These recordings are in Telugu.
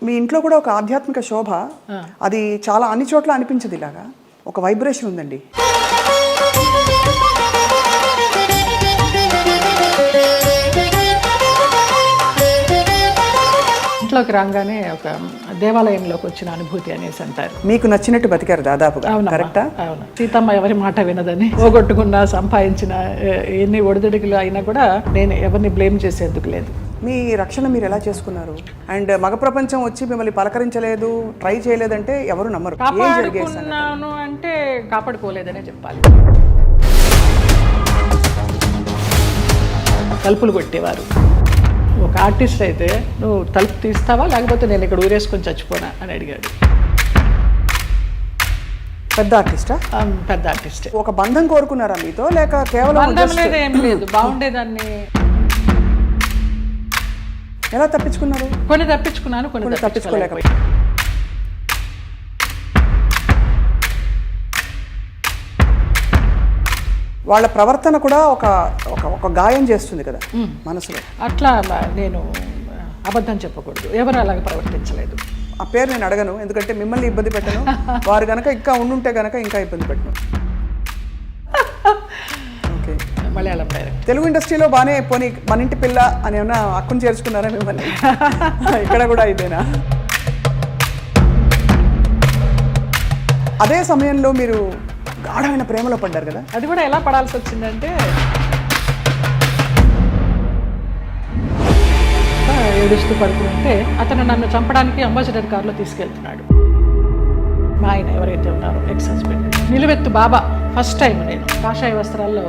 మీ ఇంట్లో కూడా ఒక ఆధ్యాత్మిక శోభ, అది చాలా అన్ని చోట్ల అనిపించదు. ఇలాగా ఒక వైబ్రేషన్ ఉందండి. ఇంట్లోకి రాగానే ఒక దేవాలయంలోకి వచ్చిన అనుభూతి అనేసి అంటారు. మీకు నచ్చినట్టు బతికారు దాదాపుగా, కరెక్టా? అవును. సీతమ్మ ఎవరి మాట వినదని, పోగొట్టుకున్నా సంపాదించిన ఎన్ని ఒడిదుడుకులు అయినా కూడా నేను ఎవరిని బ్లేమ్ చేసేందుకు లేదు. మీ రక్షణ మీరు ఎలా చేసుకున్నారు? అండ్ మగ ప్రపంచం వచ్చి మిమ్మల్ని పలకరించలేదు, ట్రై చేయలేదంటే ఎవరు నమ్మరు. కాపాడుకున్నాను అంటే కాపాడుకోలేదనే చెప్పాలి. తలుపులు కొట్టేవారు. ఒక ఆర్టిస్ట్ అయితే నువ్వు తలుపు తీస్తావా లేకపోతే నేను ఇక్కడ ఊరేసుకొని చచ్చిపోనా అని అడిగాడు. పెద్ద ఆర్టిస్టా? పెద్ద ఆర్టిస్ట్. ఒక బంధం కోరుకున్నారా మీతో, లేక కేవలం బంధం లేదు, ఏం లేదు, బాగుండేదాన్ని. ఎలా తప్పించుకున్నారు? కొన్ని తప్పించుకున్నాను, కొన్ని తప్పించుకోలేకపోయి. వాళ్ళ ప్రవర్తన కూడా ఒక ఒక గాయం చేస్తుంది కదా మనసులో. అట్లా నేను అబద్ధం చెప్పకూడదు, ఎవరు అలాగే ప్రవర్తించలేదు. ఆ పేరు నేను అడగను, ఎందుకంటే మిమ్మల్ని ఇబ్బంది పెట్టను. వారు కనుక ఇంకా ఉండుంటే కనుక ఇంకా ఇబ్బంది పెట్టను. Okay, Malayalam direct. తెలుగు ఇండస్ట్రీలో బాగానే పోనీ మన ఇంటి పిల్ల అని ఏమన్నా అక్కును చేర్చుకున్నారా మిమ్మల్ని? ఇక్కడ కూడా ఇదేనా? అదే సమయంలో మీరు గాఢమైన ప్రేమలో పడ్డారు కదా. అది కూడా ఎలా పడాల్సి వచ్చిందంటే, ఏడుస్తూ పడుకుంటే అతను నన్ను చంపడానికి అంబాసిడర్ కారులో తీసుకెళ్తున్నాడు. మా ఆయన ఎవరైతే ఉన్నారో ఎక్స్ హస్బెండ్, నిలువెత్తు బాబా. ఫస్ట్ టైం నేను కాషాయ వస్త్రాల్లో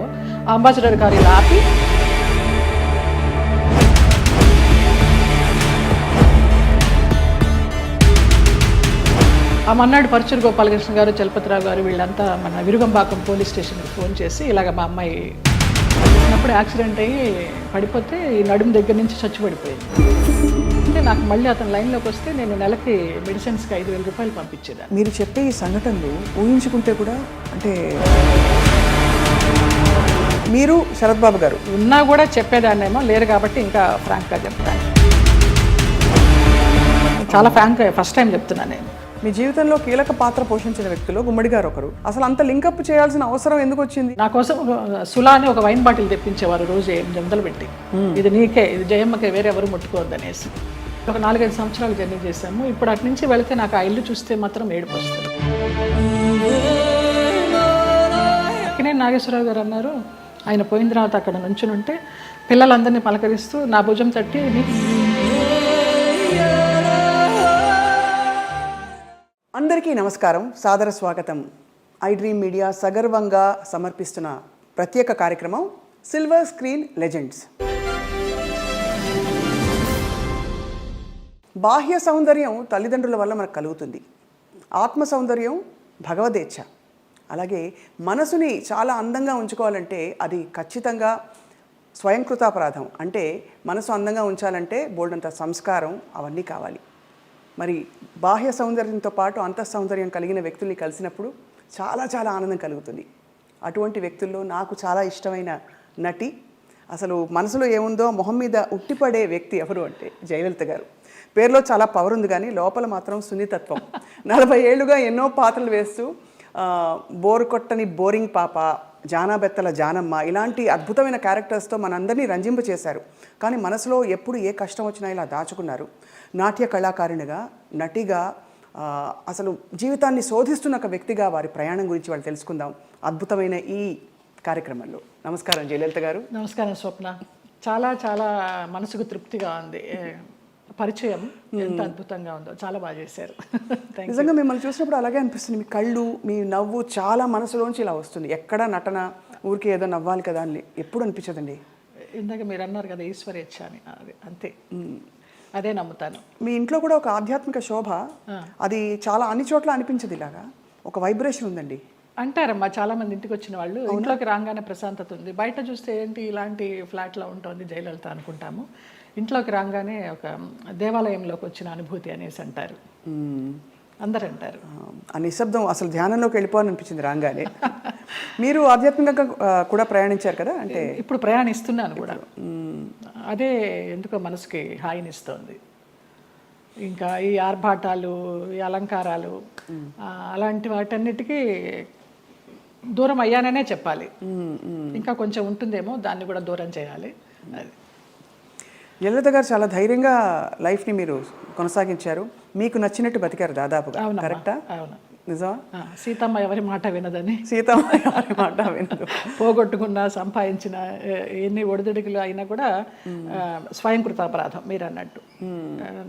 అంబాసిడర్ కారు ఇలా ఆపి ఆ మన్నాడు పరుచూరు గోపాలకృష్ణ గారు, చలపతిరావు గారు వీళ్ళంతా మన విరుగంబాకం పోలీస్ స్టేషన్కి ఫోన్ చేసి ఇలాగ మా అమ్మాయి ఉన్నప్పుడు యాక్సిడెంట్ అయ్యి పడిపోతే ఈ నడుము దగ్గర నుంచి చచ్చిపడిపోయింది అంటే, నాకు మళ్ళీ అతను లైన్లోకి వస్తే నేను నెలకి మెడిసిన్స్కి 5,000 రూపాయలు పంపించేదాన్ని. మీరు చెప్పే ఈ సంఘటనలు ఊహించుకుంటే కూడా, అంటే మీరు శరత్ బాబు గారు ఉన్నా కూడా చెప్పేదాన్నేమో, లేరు కాబట్టి ఇంకా ఫ్రాంక్గా చెప్తాను. చాలా ఫ్రాంక్గా ఫస్ట్ టైం చెప్తున్నాను నేను. మీ జీవితంలో కీలక పాత్ర పోషించిన వ్యక్తులు గుమ్మడి గారు ఒకరు. అసలు అంత లింకప్ చేయాల్సిన అవసరం ఎందుకు వచ్చింది? నా కోసం సులా అని ఒక వైన్ బాటిల్ తెప్పించేవారు రోజు 800 పెట్టి, ఇది నీకే, ఇది జయమ్మకే, వేరే ఎవరు ముట్టుకోవద్దు అనేసి. ఒక 4-5 సంవత్సరాలు జర్నీ చేశాము. ఇప్పుడు అటు నుంచి వెళితే నాకు ఆ ఇల్లు చూస్తే మాత్రం ఏడుపు వస్తుంది. అక్కినేని నాగేశ్వరరావు గారు అన్నారు, ఆయన పోయిన తర్వాత అక్కడ నుంచుని ఉంటే పిల్లలందరినీ పలకరిస్తూ నా భుజం తట్టి, అందరికీ నమస్కారం, సాదర స్వాగతం. ఐ డ్రీమ్ మీడియా సగర్వంగా సమర్పిస్తున్న ప్రత్యేక కార్యక్రమం సిల్వర్ స్క్రీన్ లెజెండ్స్. బాహ్య సౌందర్యం తల్లిదండ్రుల వల్ల మనకు కలుగుతుంది. ఆత్మ సౌందర్యం భగవదేచ్ఛ. అలాగే మనసుని చాలా అందంగా ఉంచుకోవాలంటే అది ఖచ్చితంగా స్వయంకృతాపరాధం. అంటే మనసు అందంగా ఉంచాలంటే బోల్డంత సంస్కారం అవన్నీ కావాలి. మరి బాహ్య సౌందర్యంతో పాటు అంతః సౌందర్యం కలిగిన వ్యక్తుల్ని కలిసినప్పుడు చాలా చాలా ఆనందం కలుగుతుంది. అటువంటి వ్యక్తుల్లో నాకు చాలా ఇష్టమైన నటి, అసలు మనసులో ఏముందో మొహం మీద ఉట్టిపడే వ్యక్తి ఎవరు అంటే జయలలిత గారు. పేరులో చాలా పవర్ ఉంది కానీ లోపల మాత్రం సున్నితత్వం. 40 ఏళ్లుగా ఎన్నో పాత్రలు వేస్తూ బోరు కొట్టని బోరింగ్ పాప, జానాబెత్తల జానమ్మ, ఇలాంటి అద్భుతమైన క్యారెక్టర్స్తో మనందరినీ రంజింపచేశారు. కానీ మనసులో ఎప్పుడు ఏ కష్టం వచ్చినా ఇలా దాచుకున్నారు. నాట్య కళాకారిణిగా, నటిగా, అసలు జీవితాన్ని శోధిస్తున్న ఒక వ్యక్తిగా వారి ప్రయాణం గురించి వాళ్ళు తెలుసుకుందాం అద్భుతమైన ఈ కార్యక్రమంలో. నమస్కారం జయలలిత గారు. నమస్కారం స్వప్న. చాలా చాలా మనసుకు తృప్తిగా ఉంది. పరిచయం ఎంత అద్భుతంగా ఉందో, చాలా బాగా చేశారు. నిజంగా మిమ్మల్ని చూసినప్పుడు అలాగే అనిపిస్తుంది. మీ కళ్ళు, మీ నవ్వు చాలా మనసులోంచి ఇలా వస్తుంది. ఎక్కడ నటన, ఊరికి ఏదో నవ్వాలి కదా అని ఎప్పుడు అనిపించదండి. ఇందాక మీరు అన్నారు కదా ఈశ్వరేచ్ఛ అని, అది అంతే, అదే నమ్ముతాను. మీ ఇంట్లో కూడా ఒక ఆధ్యాత్మిక శోభ, అది చాలా అన్ని చోట్ల అనిపించదు. ఇలాగా ఒక వైబ్రేషన్ ఉందండి అంటారమ్మా చాలా మంది. ఇంటికి వచ్చిన వాళ్ళు ఇంట్లోకి రాగానే ప్రశాంతత ఉంది. బయట చూస్తే ఏంటి ఇలాంటి ఫ్లాట్లో ఉంటుంది జయలలిత అనుకుంటాము. ఇంట్లోకి రాగానే ఒక దేవాలయంలోకి వచ్చిన అనుభూతి అనేసి అంటారు, అందరు అంటారు. ఆ నిశ్శబ్దం అసలు ధ్యానంలోకి వెళ్ళిపోవాలనిపించింది రాగానే. మీరు ఆధ్యాత్మికంగా కూడా ప్రయాణించారు కదా, అంటే ఇప్పుడు ప్రయాణిస్తున్నాను కూడా. అదే ఎందుకో మనసుకి హాయినిస్తోంది. ఇంకా ఈ ఆర్భాటాలు, ఈ అలంకారాలు, అలాంటి వాటన్నిటికీ దూరం అయ్యాననే చెప్పాలి. ఇంకా కొంచెం ఉంటుందేమో, దాన్ని కూడా దూరం చేయాలి. అది జయలలిత గారు చాలా ధైర్యంగా లైఫ్ని మీరు కొనసాగించారు, మీకు నచ్చినట్టు బతికారు దాదాపుగా. కరెక్టా? అవును. నిజమా? సీతమ్మ ఎవరి మాట వినదని, సీతమ్మ ఎవరి మాట వినదు. పోగొట్టుకున్న, సంపాదించిన ఎన్ని ఒడిదుడుకులు అయినా కూడా స్వయంకృత అపరాధం మీరు అన్నట్టు.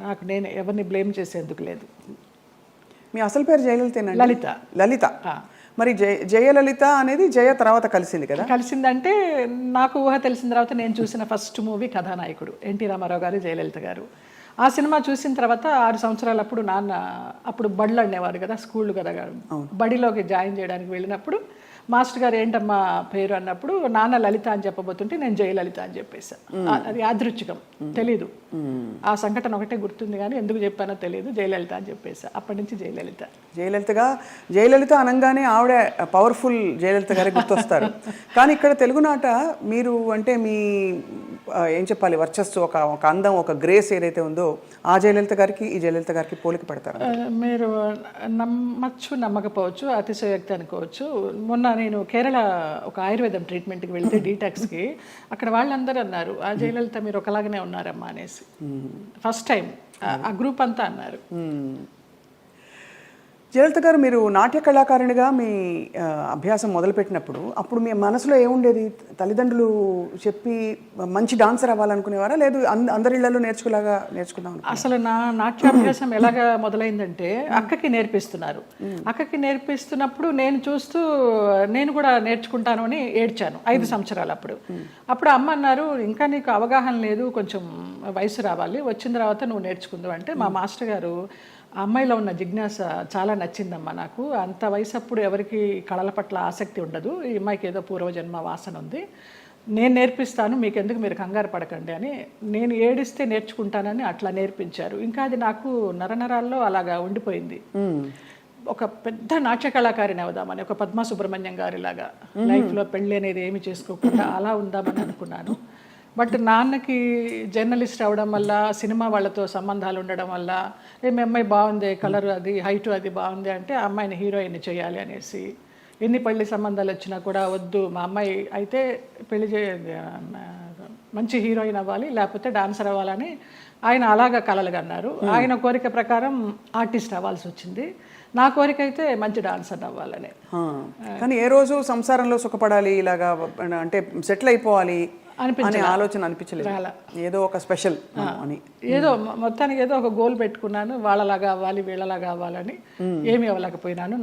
నాకు నేను ఎవరిని బ్లేమ్ చేసేందుకు లేదు. మీ అసలు పేరు జయలలితేనండి? లలిత. లలిత. మరి జయలలిత అనేది జయ తర్వాత కలిసింది కదా? కలిసిందంటే నాకు ఊహ తెలిసిన తర్వాత నేను చూసిన ఫస్ట్ మూవీ కథానాయకుడు ఎన్టీ రామారావు గారు, జయలలిత గారు. ఆ సినిమా చూసిన తర్వాత 6 సంవత్సరాలప్పుడు నాన్న అప్పుడు బడులు అనేవారు కదా, స్కూళ్ళు కదా, బడిలోకి జాయిన్ చేయడానికి వెళ్ళినప్పుడు మాస్టర్ గారు ఏంటమ్మా పేరు అన్నప్పుడు నాన్న లలిత అని చెప్పబోతుంటే నేను జయలలిత అని చెప్పేశాను. అది యాదృచ్ఛికం, తెలీదు. ఆ సంఘటన ఒకటే గుర్తుంది కానీ ఎందుకు చెప్పానో తెలియదు. జయలలిత అని చెప్పేసా. అప్పటి నుంచి జయలలిత. జయలలిత అనగానే ఆవిడ పవర్ఫుల్ జయలలిత గారే గుర్తొస్తారు. కానీ ఇక్కడ తెలుగునాట మీరు అంటే మీ ఏం చెప్పాలి, వర్చస్సు, ఒక అందం, ఒక గ్రేస్ ఏదైతే ఉందో ఆ జయలలిత గారికి ఈ జయలలిత గారికి పోలిక పడతారు. మీరు నమ్మచ్చు, నమ్మకపోవచ్చు, అతిశయోక్తి అనుకోవచ్చు. మొన్న నేను కేరళ ఒక ఆయుర్వేదం ట్రీట్మెంట్కి వెళ్తే డీటాక్స్కి, అక్కడ వాళ్ళందరూ అన్నారు ఆ జయలలిత మీరు ఒకలాగానే ఉన్నారమ్మా అనేసి. ఫస్ట్ టైం ఆ గ్రూప్ అంతా అన్నారు. జయలలిత గారు, మీరు నాట్య కళాకారునిగా మీ అభ్యాసం మొదలుపెట్టినప్పుడు అప్పుడు మీ మనసులో ఏముండేది? తల్లిదండ్రులు చెప్పి మంచి డాన్సర్ అవ్వాలనుకునేవారా, లేదు అందరిళ్లలో నేర్చుకుందాం? అసలు నా నాట్యాభ్యాసం ఎలాగా మొదలైందంటే అక్కకి నేర్పిస్తున్నారు. అక్కకి నేర్పిస్తున్నప్పుడు నేను చూస్తూ నేను కూడా నేర్చుకుంటాను అని ఏడ్చాను 5 సంవత్సరాలు. అప్పుడు అమ్మ అన్నారు, ఇంకా నీకు అవగాహన లేదు, కొంచెం వయసు రావాలి, వచ్చిన తర్వాత నువ్వు నేర్చుకుందావు అంటే మా మాస్టర్ గారు అమ్మాయిలో ఉన్న జిజ్ఞాస చాలా నచ్చిందమ్మా నాకు. అంత వయసు అప్పుడు ఎవరికి కళల పట్ల ఆసక్తి ఉండదు, ఈ అమ్మాయికి ఏదో పూర్వజన్మ వాసన ఉంది, నేను నేర్పిస్తాను, మీకెందుకు, మీరు కంగారు పడకండి అని. నేను ఏడిస్తే నేర్చుకుంటానని అట్లా నేర్పించారు. ఇంకా అది నాకు నరనరాల్లో అలాగా ఉండిపోయింది. ఒక పెద్ద నాట్య కళాకారిని అవుదామని, ఒక పద్మా సుబ్రహ్మణ్యం గారిలాగా లైఫ్లో పెళ్ళి అనేది ఏమి చేసుకోకుండా అలా ఉందామని అనుకున్నాను. బట్ నాన్నకి జర్నలిస్ట్ అవడం వల్ల, సినిమా వాళ్ళతో సంబంధాలు ఉండడం వల్ల, మీ అమ్మాయి బాగుంది, కలర్ అది, హైట్ అది బాగుంది అంటే ఆ అమ్మాయిని హీరోయిన్ చేయాలి అనేసి, ఎన్ని పెళ్లి సంబంధాలు వచ్చినా కూడా వద్దు, మా అమ్మాయి అయితే పెళ్లి మంచి హీరోయిన్ అవ్వాలి, లేకపోతే డాన్సర్ అవ్వాలని ఆయన అలాగా కలలుగా అన్నారు. ఆయన కోరిక ప్రకారం ఆర్టిస్ట్ అవ్వాల్సి వచ్చింది. నా కోరిక అయితే మంచి డాన్సర్ అవ్వాలని. కానీ ఏ రోజు సంసారంలో సుఖపడాలి, ఇలాగా అంటే సెటిల్ అయిపోవాలి అనే ఆలోచన అనిపించలేదు? ఏదో ఒక స్పెషల్ అని, ఏదో మొత్తానికి ఏదో ఒక గోల్ పెట్టుకున్నాను, వాళ్ళలాగా అవ్వాలి, వీళ్ళలాగా అవ్వాలని. ఏమీ అవ్వలేకపోయినాను,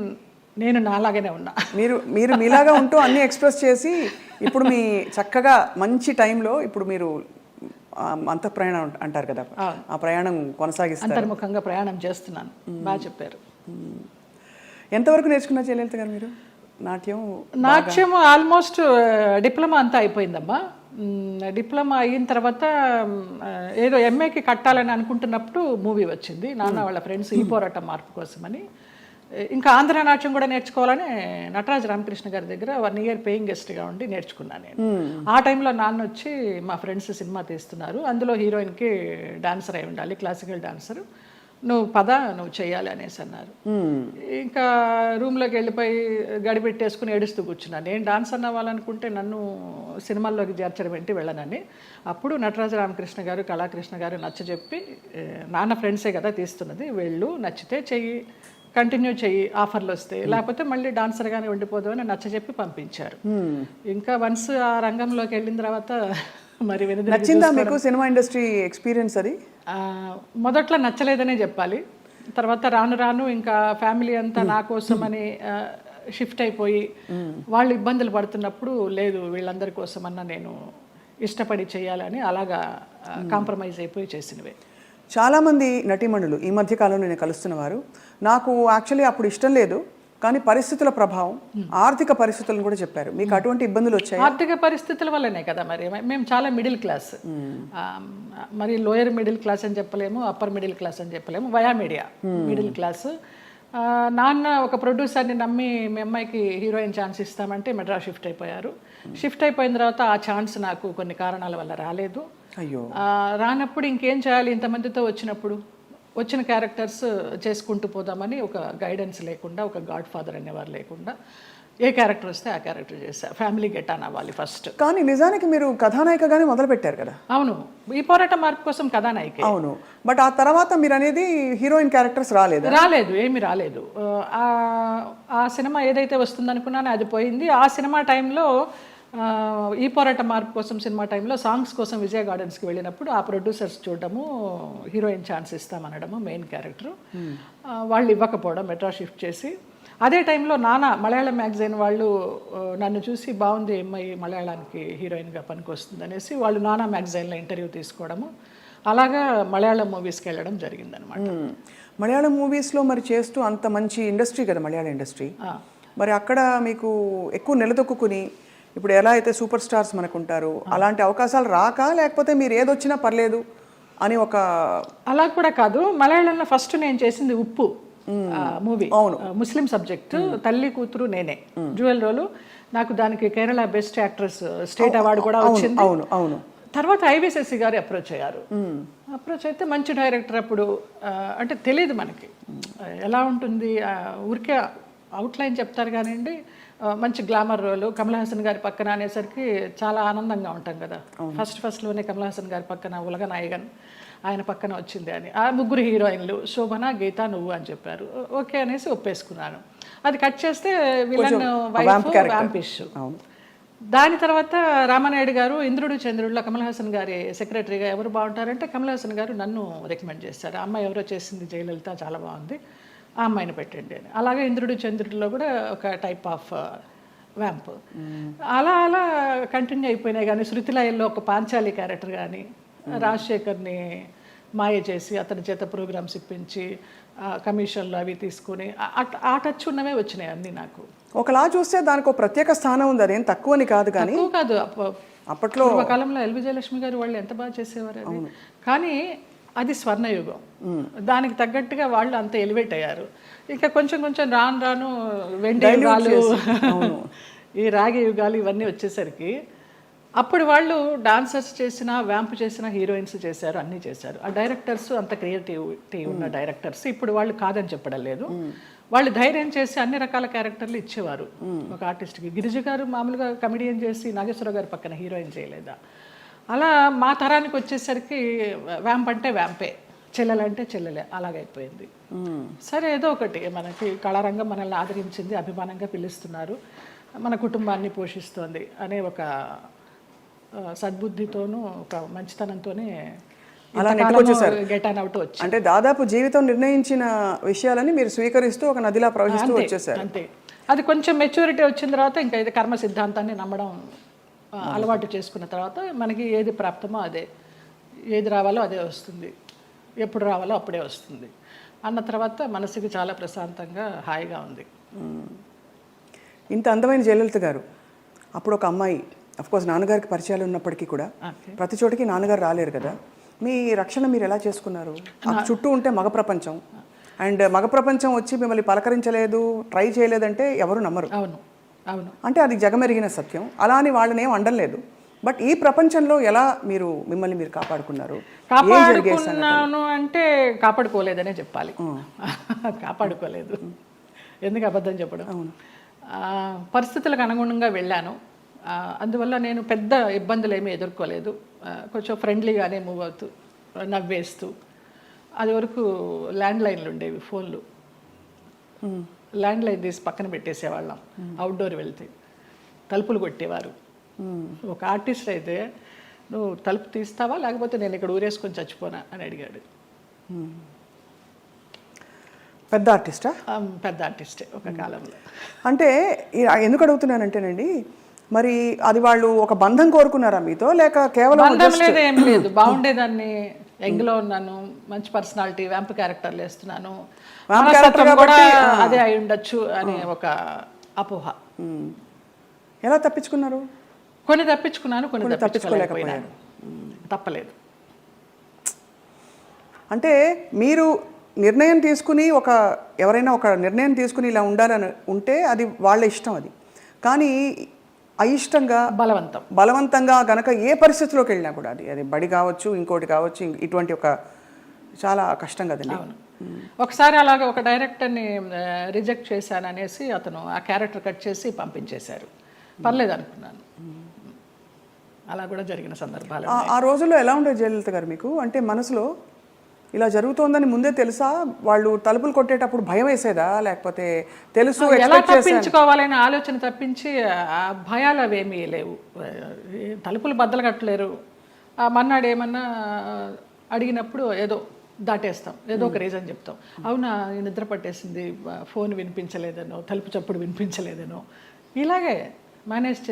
నేను నాలాగానే ఉన్నా. మీరు మీలాగా ఉంటూ అన్ని ఎక్స్ప్రెస్ చేసి ఇప్పుడు మీ చక్కగా మంచి టైంలో ఇప్పుడు మీరు అంతఃప్రయాణం అంటారు కదా, ఆ ప్రయాణం కొనసాగిస్తారు. అంతర్ముఖంగా ప్రయాణం చేస్తున్నాను. బాగా చెప్పారు. ఎంతవరకు నేర్చుకున్నా జయలలిత గారు మీరు నాట్యం? ఆల్మోస్ట్ డిప్లొమా అంతా అయిపోయిందమ్మా. డిప్లొమా అయిన తర్వాత ఏదో ఎంఏకి కట్టాలని అనుకుంటున్నప్పుడు మూవీ వచ్చింది, నాన్న వాళ్ళ ఫ్రెండ్స్ ఈ పోరాటం మార్పు కోసమని. ఇంకా ఆంధ్ర నాట్యం కూడా నేర్చుకోవాలని నటరాజ రామకృష్ణ గారి దగ్గర 1 year పేయింగ్ గెస్ట్గా ఉండి నేర్చుకున్నాను నేను. ఆ టైంలో నాన్న వచ్చి మా ఫ్రెండ్స్ సినిమా తీస్తున్నారు, అందులో హీరోయిన్కి డాన్సర్ అయి ఉండాలి, క్లాసికల్ డాన్సర్, నువ్వు నువ్వు చేయాలి అనేసి అన్నారు. ఇంకా రూమ్లోకి వెళ్ళిపోయి గడిపెట్టేసుకుని ఏడుస్తూ కూర్చున్నాను. నేను డాన్సర్ అవ్వాలనుకుంటే నన్ను సినిమాల్లోకి చేర్చడం ఏంటి, వెళ్ళనని. అప్పుడు నటరాజ రామకృష్ణ గారు, కళాకృష్ణ గారు నచ్చజెప్పి, నాన్న ఫ్రెండ్సే కదా తీస్తున్నది, వెళ్ళు, నచ్చితే చెయ్యి, కంటిన్యూ చెయ్యి, ఆఫర్లు వస్తే, లేకపోతే మళ్ళీ డాన్సర్గానే ఉండిపోదు అని నచ్చజెప్పి పంపించారు. ఇంకా వన్స్ ఆ రంగంలోకి వెళ్ళిన తర్వాత మరి నచ్చిందా మీకు సినిమా ఇండస్ట్రీ ఎక్స్పీరియన్స్? అది మొదట్లో నచ్చలేదనే చెప్పాలి. తర్వాత రాను రాను ఇంకా ఫ్యామిలీ అంతా నా కోసం అని షిఫ్ట్ అయిపోయి వాళ్ళు ఇబ్బందులు పడుతున్నప్పుడు, లేదు వీళ్ళందరి కోసమన్నా నేను ఇష్టపడి చేయాలని అలాగా కాంప్రమైజ్ అయిపోయి చేసినవే. చాలామంది నటీమణులు ఈ మధ్యకాలంలో నేను కలుస్తున్నవారు నాకు యాక్చువల్లీ అప్పుడు ఇష్టం లేదు, కానీ పరిస్థితుల ప్రభావం, ఆర్థిక పరిస్థితులను కూడా చెప్పారు. మీకు అటువంటి ఇబ్బందులు వచ్చాయి? ఆర్థిక పరిస్థితుల వల్లనే కదా, మరి మేము చాలా మిడిల్ క్లాస్, మరి లోయర్ మిడిల్ క్లాస్ అని చెప్పలేము, అప్పర్ మిడిల్ క్లాస్ అని చెప్పలేము, వయా మీడియా మిడిల్ క్లాస్. నాన్న ఒక ప్రొడ్యూసర్ని నమ్మి మీ అమ్మాయికి హీరోయిన్ ఛాన్స్ ఇస్తామంటే మెడ్రాస్ షిఫ్ట్ అయిపోయారు. షిఫ్ట్ అయిపోయిన తర్వాత ఆ ఛాన్స్ నాకు కొన్ని కారణాల వల్ల రాలేదు. అయ్యో. రానప్పుడు ఇంకేం చేయాలి, ఇంతమందితో వచ్చినప్పుడు వచ్చిన క్యారెక్టర్స్ చేసుకుంటూ పోదామని ఒక గైడెన్స్ లేకుండా, ఒక గాడ్ ఫాదర్ అనేవారు లేకుండా ఏ క్యారెక్టర్ వస్తే ఆ క్యారెక్టర్ చేశా. ఫ్యామిలీ గెట్ ఆన్ అవ్వాలి ఫస్ట్. కానీ నిజానికి మీరు కథానాయికగానే మొదలు పెట్టారు కదా? అవును, ఈ పోరాట మార్పు కోసం కథానాయిక. అవును, బట్ ఆ తర్వాత మీరు అనేది హీరోయిన్ క్యారెక్టర్స్ రాలేదు, ఏమీ రాలేదు. ఆ సినిమా ఏదైతే వస్తుందనుకున్నానో అది పోయింది. ఆ సినిమా టైంలో ఈ పోరాట మార్పు కోసం సినిమా టైంలో సాంగ్స్ కోసం విజయ గార్డెన్స్కి వెళ్ళినప్పుడు ఆ ప్రొడ్యూసర్స్ చూడడము, హీరోయిన్ ఛాన్స్ ఇస్తామనడము, మెయిన్ క్యారెక్టర్ వాళ్ళు ఇవ్వకపోవడం, మెడ్రాస్ షిఫ్ట్ చేసి. అదే టైంలో నానా మలయాళం మ్యాగజైన్ వాళ్ళు నన్ను చూసి బాగుంది అమ్మాయి మలయాళానికి హీరోయిన్గా పనికి వస్తుంది అనేసి వాళ్ళు నానా మ్యాగజైన్లో ఇంటర్వ్యూ తీసుకోవడము, అలాగా మలయాళం మూవీస్కి వెళ్ళడం జరిగిందనమాట. మలయాళం మూవీస్లో మరి చేస్తూ అంత మంచి ఇండస్ట్రీ కదా మలయాళం ఇండస్ట్రీ, మరి అక్కడ మీకు ఎక్కువ నిలదొక్కుని ఇప్పుడు ఎలా అయితే సూపర్ స్టార్స్ మనకు ఉంటారు అలాంటి అవకాశాలు రాక, లేకపోతే మీరు ఏదొచ్చినా పర్లేదు అని ఒక? అలా కూడా కాదు. మలయాళంలో ఫస్ట్ నేను చేసింది ఉప్పు మూవీ, ముస్లిం సబ్జెక్ట్, తల్లి కూతురు నేనే, డ్యూయల్ రోలు. నాకు దానికి Kerala best actress state award కూడా వచ్చింది. అవును అవును. తర్వాత ఐవిశశి గారు అప్రోచ్ అయ్యారు. అప్రోచ్ అయితే మంచి డైరెక్టర్. అప్పుడు అంటే తెలియదు మనకి ఎలా ఉంటుంది, ఊరికే అవుట్లైన్ చెప్తారు కానివ్వండి. మంచి గ్లామర్ రోలు, కమల్ హాసన్ గారి పక్కన అనేసరికి చాలా ఆనందంగా ఉంటాం కదా. ఫస్ట్లోనే కమల్ హాసన్ గారి పక్కన ఉలగ నాయగన్ ఆయన పక్కన వచ్చింది అని. ఆ ముగ్గురు హీరోయిన్లు శోభన, గీత, నువ్వు అని చెప్పారు. ఓకే అనేసి ఒప్పేసుకున్నాను. అది కట్ చేస్తే విలన్ వైఫ్ వ్యాంపిష్. దాని తర్వాత రామానాయుడు గారు ఇంద్రుడు చంద్రుడిలో కమల్ హాసన్ గారి సెక్రటరీగా ఎవరు బాగుంటారంటే కమల్ హాసన్ గారు నన్ను రికమెండ్ చేశారు. ఆ అమ్మాయి ఎవరో చేసింది జయలలిత, చాలా బాగుంది, ఆ అమ్మాయిని పెట్టండి అని. అలాగే ఇంద్రుడు చంద్రుడిలో కూడా ఒక టైప్ ఆఫ్ వ్యాంప్. అలా అలా కంటిన్యూ అయిపోయినాయి. కానీ శృతిలయల్లో ఒక పాంచాలి క్యారెక్టర్ కానీ, రాజశేఖర్ని మాయ చేసి అతని చేత ప్రోగ్రామ్స్ ఇప్పించి కమిషన్లు అవి తీసుకుని ఆ టచ్ ఉన్నవే వచ్చినాయి అన్నీ నాకు. ఒకలా చూస్తే దానికి ఒక ప్రత్యేక స్థానం ఉంది, అదేం తక్కువని కాదు. కానీ కాదు, అప్పట్లో కాలంలో ఎల్వి జయలక్ష్మి గారు వాళ్ళు ఎంత బాగా చేసేవారు అది. కానీ అది స్వర్ణయుగం, దానికి తగ్గట్టుగా వాళ్ళు అంత ఎలివేట్ అయ్యారు. ఇంకా కొంచెం కొంచెం రాను రాను వెండి యుగాలు, ఈ రాగి యుగాలు ఇవన్నీ వచ్చేసరికి అప్పుడు వాళ్ళు డాన్సర్స్ చేసిన, వ్యాంప్ చేసిన, హీరోయిన్స్ చేశారు, అన్నీ చేశారు. ఆ డైరెక్టర్స్ అంత క్రియేటివిటీ ఉన్న డైరెక్టర్స్. ఇప్పుడు వాళ్ళు కాదని చెప్పడం లేదు, వాళ్ళు ధైర్యం చేసి అన్ని రకాల క్యారెక్టర్లు ఇచ్చేవారు ఒక ఆర్టిస్ట్కి. గిరిజ గారు మామూలుగా కమెడియన్ చేసి నాగేశ్వరరావు గారి పక్కన హీరోయిన్ చేయలేదా? అలా మా తరానికి వచ్చేసరికి వ్యాంప్ అంటే వ్యాంపే, చెల్లెలంటే చెల్లెలే, అలాగైపోయింది. సరే ఏదో ఒకటి, మనకి కళారంగం మనల్ని ఆదరించింది, అభిమానంగా పిలుస్తున్నారు, మన కుటుంబాన్ని పోషిస్తోంది అనే ఒక సద్బుద్ధితోనూ ఒక మంచితనంతోనే గెట్ ఆన్ అవుట్ వచ్చి, అంటే దాదాపు జీవితం నిర్ణయించిన విషయాలని మీరు స్వీకరిస్తూ ఒక నదిలా ప్రవహిస్తూ వచ్చేసారు. అంతే. అది కొంచెం మెచ్యూరిటీ వచ్చిన తర్వాత ఇంకా ఇది కర్మ సిద్ధాంతాన్ని నమ్మడం అలవాటు చేసుకున్న తర్వాత మనకి ఏది ప్రాప్తమో అదే, ఏది రావాలో అదే వస్తుంది, ఎప్పుడు రావాలో అప్పుడే వస్తుంది అన్న తర్వాత మనసుకి చాలా ప్రశాంతంగా హాయిగా ఉంది. ఇంత అందమైన జయలలిత గారు అప్పుడు ఒక అమ్మాయి, అఫ్కోర్స్ నాన్నగారికి పరిచయాలు ఉన్నప్పటికీ కూడా ప్రతి చోటికి నాన్నగారు రాలేరు కదా, మీ రక్షణ మీరు ఎలా చేసుకున్నారు? చుట్టూ ఉంటే మగ ప్రపంచం, అండ్ మగ ప్రపంచం వచ్చి మిమ్మల్ని పలకరించలేదు, ట్రై చేయలేదంటే ఎవరు నమ్మరు. అవును అవును, అంటే అది జగమెరిగిన సత్యం. అలా అని వాళ్ళని ఏం అనలేదు. బట్ ఈ ప్రపంచంలో ఎలా మీరు మిమ్మల్ని మీరు కాపాడుకున్నారు? కాపాడుకున్నాను అంటే కాపాడుకోలేదనే చెప్పాలి. కాపాడుకోలేదు, ఎందుకు అబద్ధం చెప్పడం. పరిస్థితులకు అనుగుణంగా వెళ్ళాను, అందువల్ల నేను పెద్ద ఇబ్బందులు ఏమీ ఎదుర్కోలేదు. కొంచెం ఫ్రెండ్లీగానే మూవ్ అవుతూ, నవ్వేస్తూ. అది వరకు ల్యాండ్ లైన్లు ఉండేవి, ఫోన్లు, ల్యాండ్ లైన్ తీసి పక్కన పెట్టేసేవాళ్ళం. అవుట్డోర్ వెళ్తే తలుపులు కొట్టేవారు. ఒక ఆర్టిస్ట్ అయితే నువ్వు తలుపు తీస్తావా లేకపోతే నేను ఇక్కడ ఊరేసుకొని చచ్చిపోనా అని అడిగాడు. పెద్ద ఆర్టిస్టా? పెద్ద ఆర్టిస్టే ఒక కాలంలో. అంటే ఎందుకు అడుగుతున్నానంటేనండి, మరి అది వాళ్ళు ఒక బంధం కోరుకున్నారా మీతో, లేక కేవలం బంధం లేదు, ఏం లేదు, బాగుండేదాన్ని, యంగ్లో ఉన్నాను, మంచి పర్సనాలిటీ, వ్యాంప్ క్యారెక్టర్లు వేస్తున్నాను, కూడా అదే అయి ఉండొచ్చు అనే ఒక అపోహ. ఎలా తప్పించుకున్నారు? కొన్ని తప్పించుకున్నాను, కొన్ని తప్పించుకోలేకపోయాను. తప్పలేదు. అంటే మీరు నిర్ణయం తీసుకుని, ఎవరైనా ఒక నిర్ణయం తీసుకుని ఇలా ఉండాలని ఉంటే అది వాళ్ళ ఇష్టం. అది కానీ అయిష్టంగా బలవంతంగా గనక ఏ పరిస్థితిలోకి వెళ్ళినా కూడా, అది బడి కావచ్చు, ఇంకోటి కావచ్చు, ఇటువంటి ఒక చాలా కష్టం కదండి. అవును. ఒకసారి అలాగ ఒక డైరెక్టర్ని రిజెక్ట్ చేశాను అనేసి అతను ఆ క్యారెక్టర్ కట్ చేసి పంపించేశారు. పర్లేదు అనుకున్నాను. అలా కూడా జరిగిన సందర్భాలు. ఆ రోజుల్లో ఎలా ఉండేది జయలలిత గారు మీకు? అంటే మనసులో ఇలా జరుగుతోందని ముందే తెలుసా? వాళ్ళు తలుపులు కొట్టేటప్పుడు భయం వేసేదా, లేకపోతే తెలుసు ఎలా తప్పించుకోవాలనే ఆలోచన తప్పించి ఆ భయాలు అవేమీ లేవు. తలుపులు బద్దలు కట్టలేరు. ఆ మన్నాడు ఏమన్నా అడిగినప్పుడు ఏదో దాటేస్తాం, ఏదో ఒక రీజన్ చెప్తాం. అవునా నిద్ర పట్టేసింది, ఫోన్ వినిపించలేదనో, తలుపు చప్పుడు వినిపించలేదనో, ఇలాగే మేనేజ్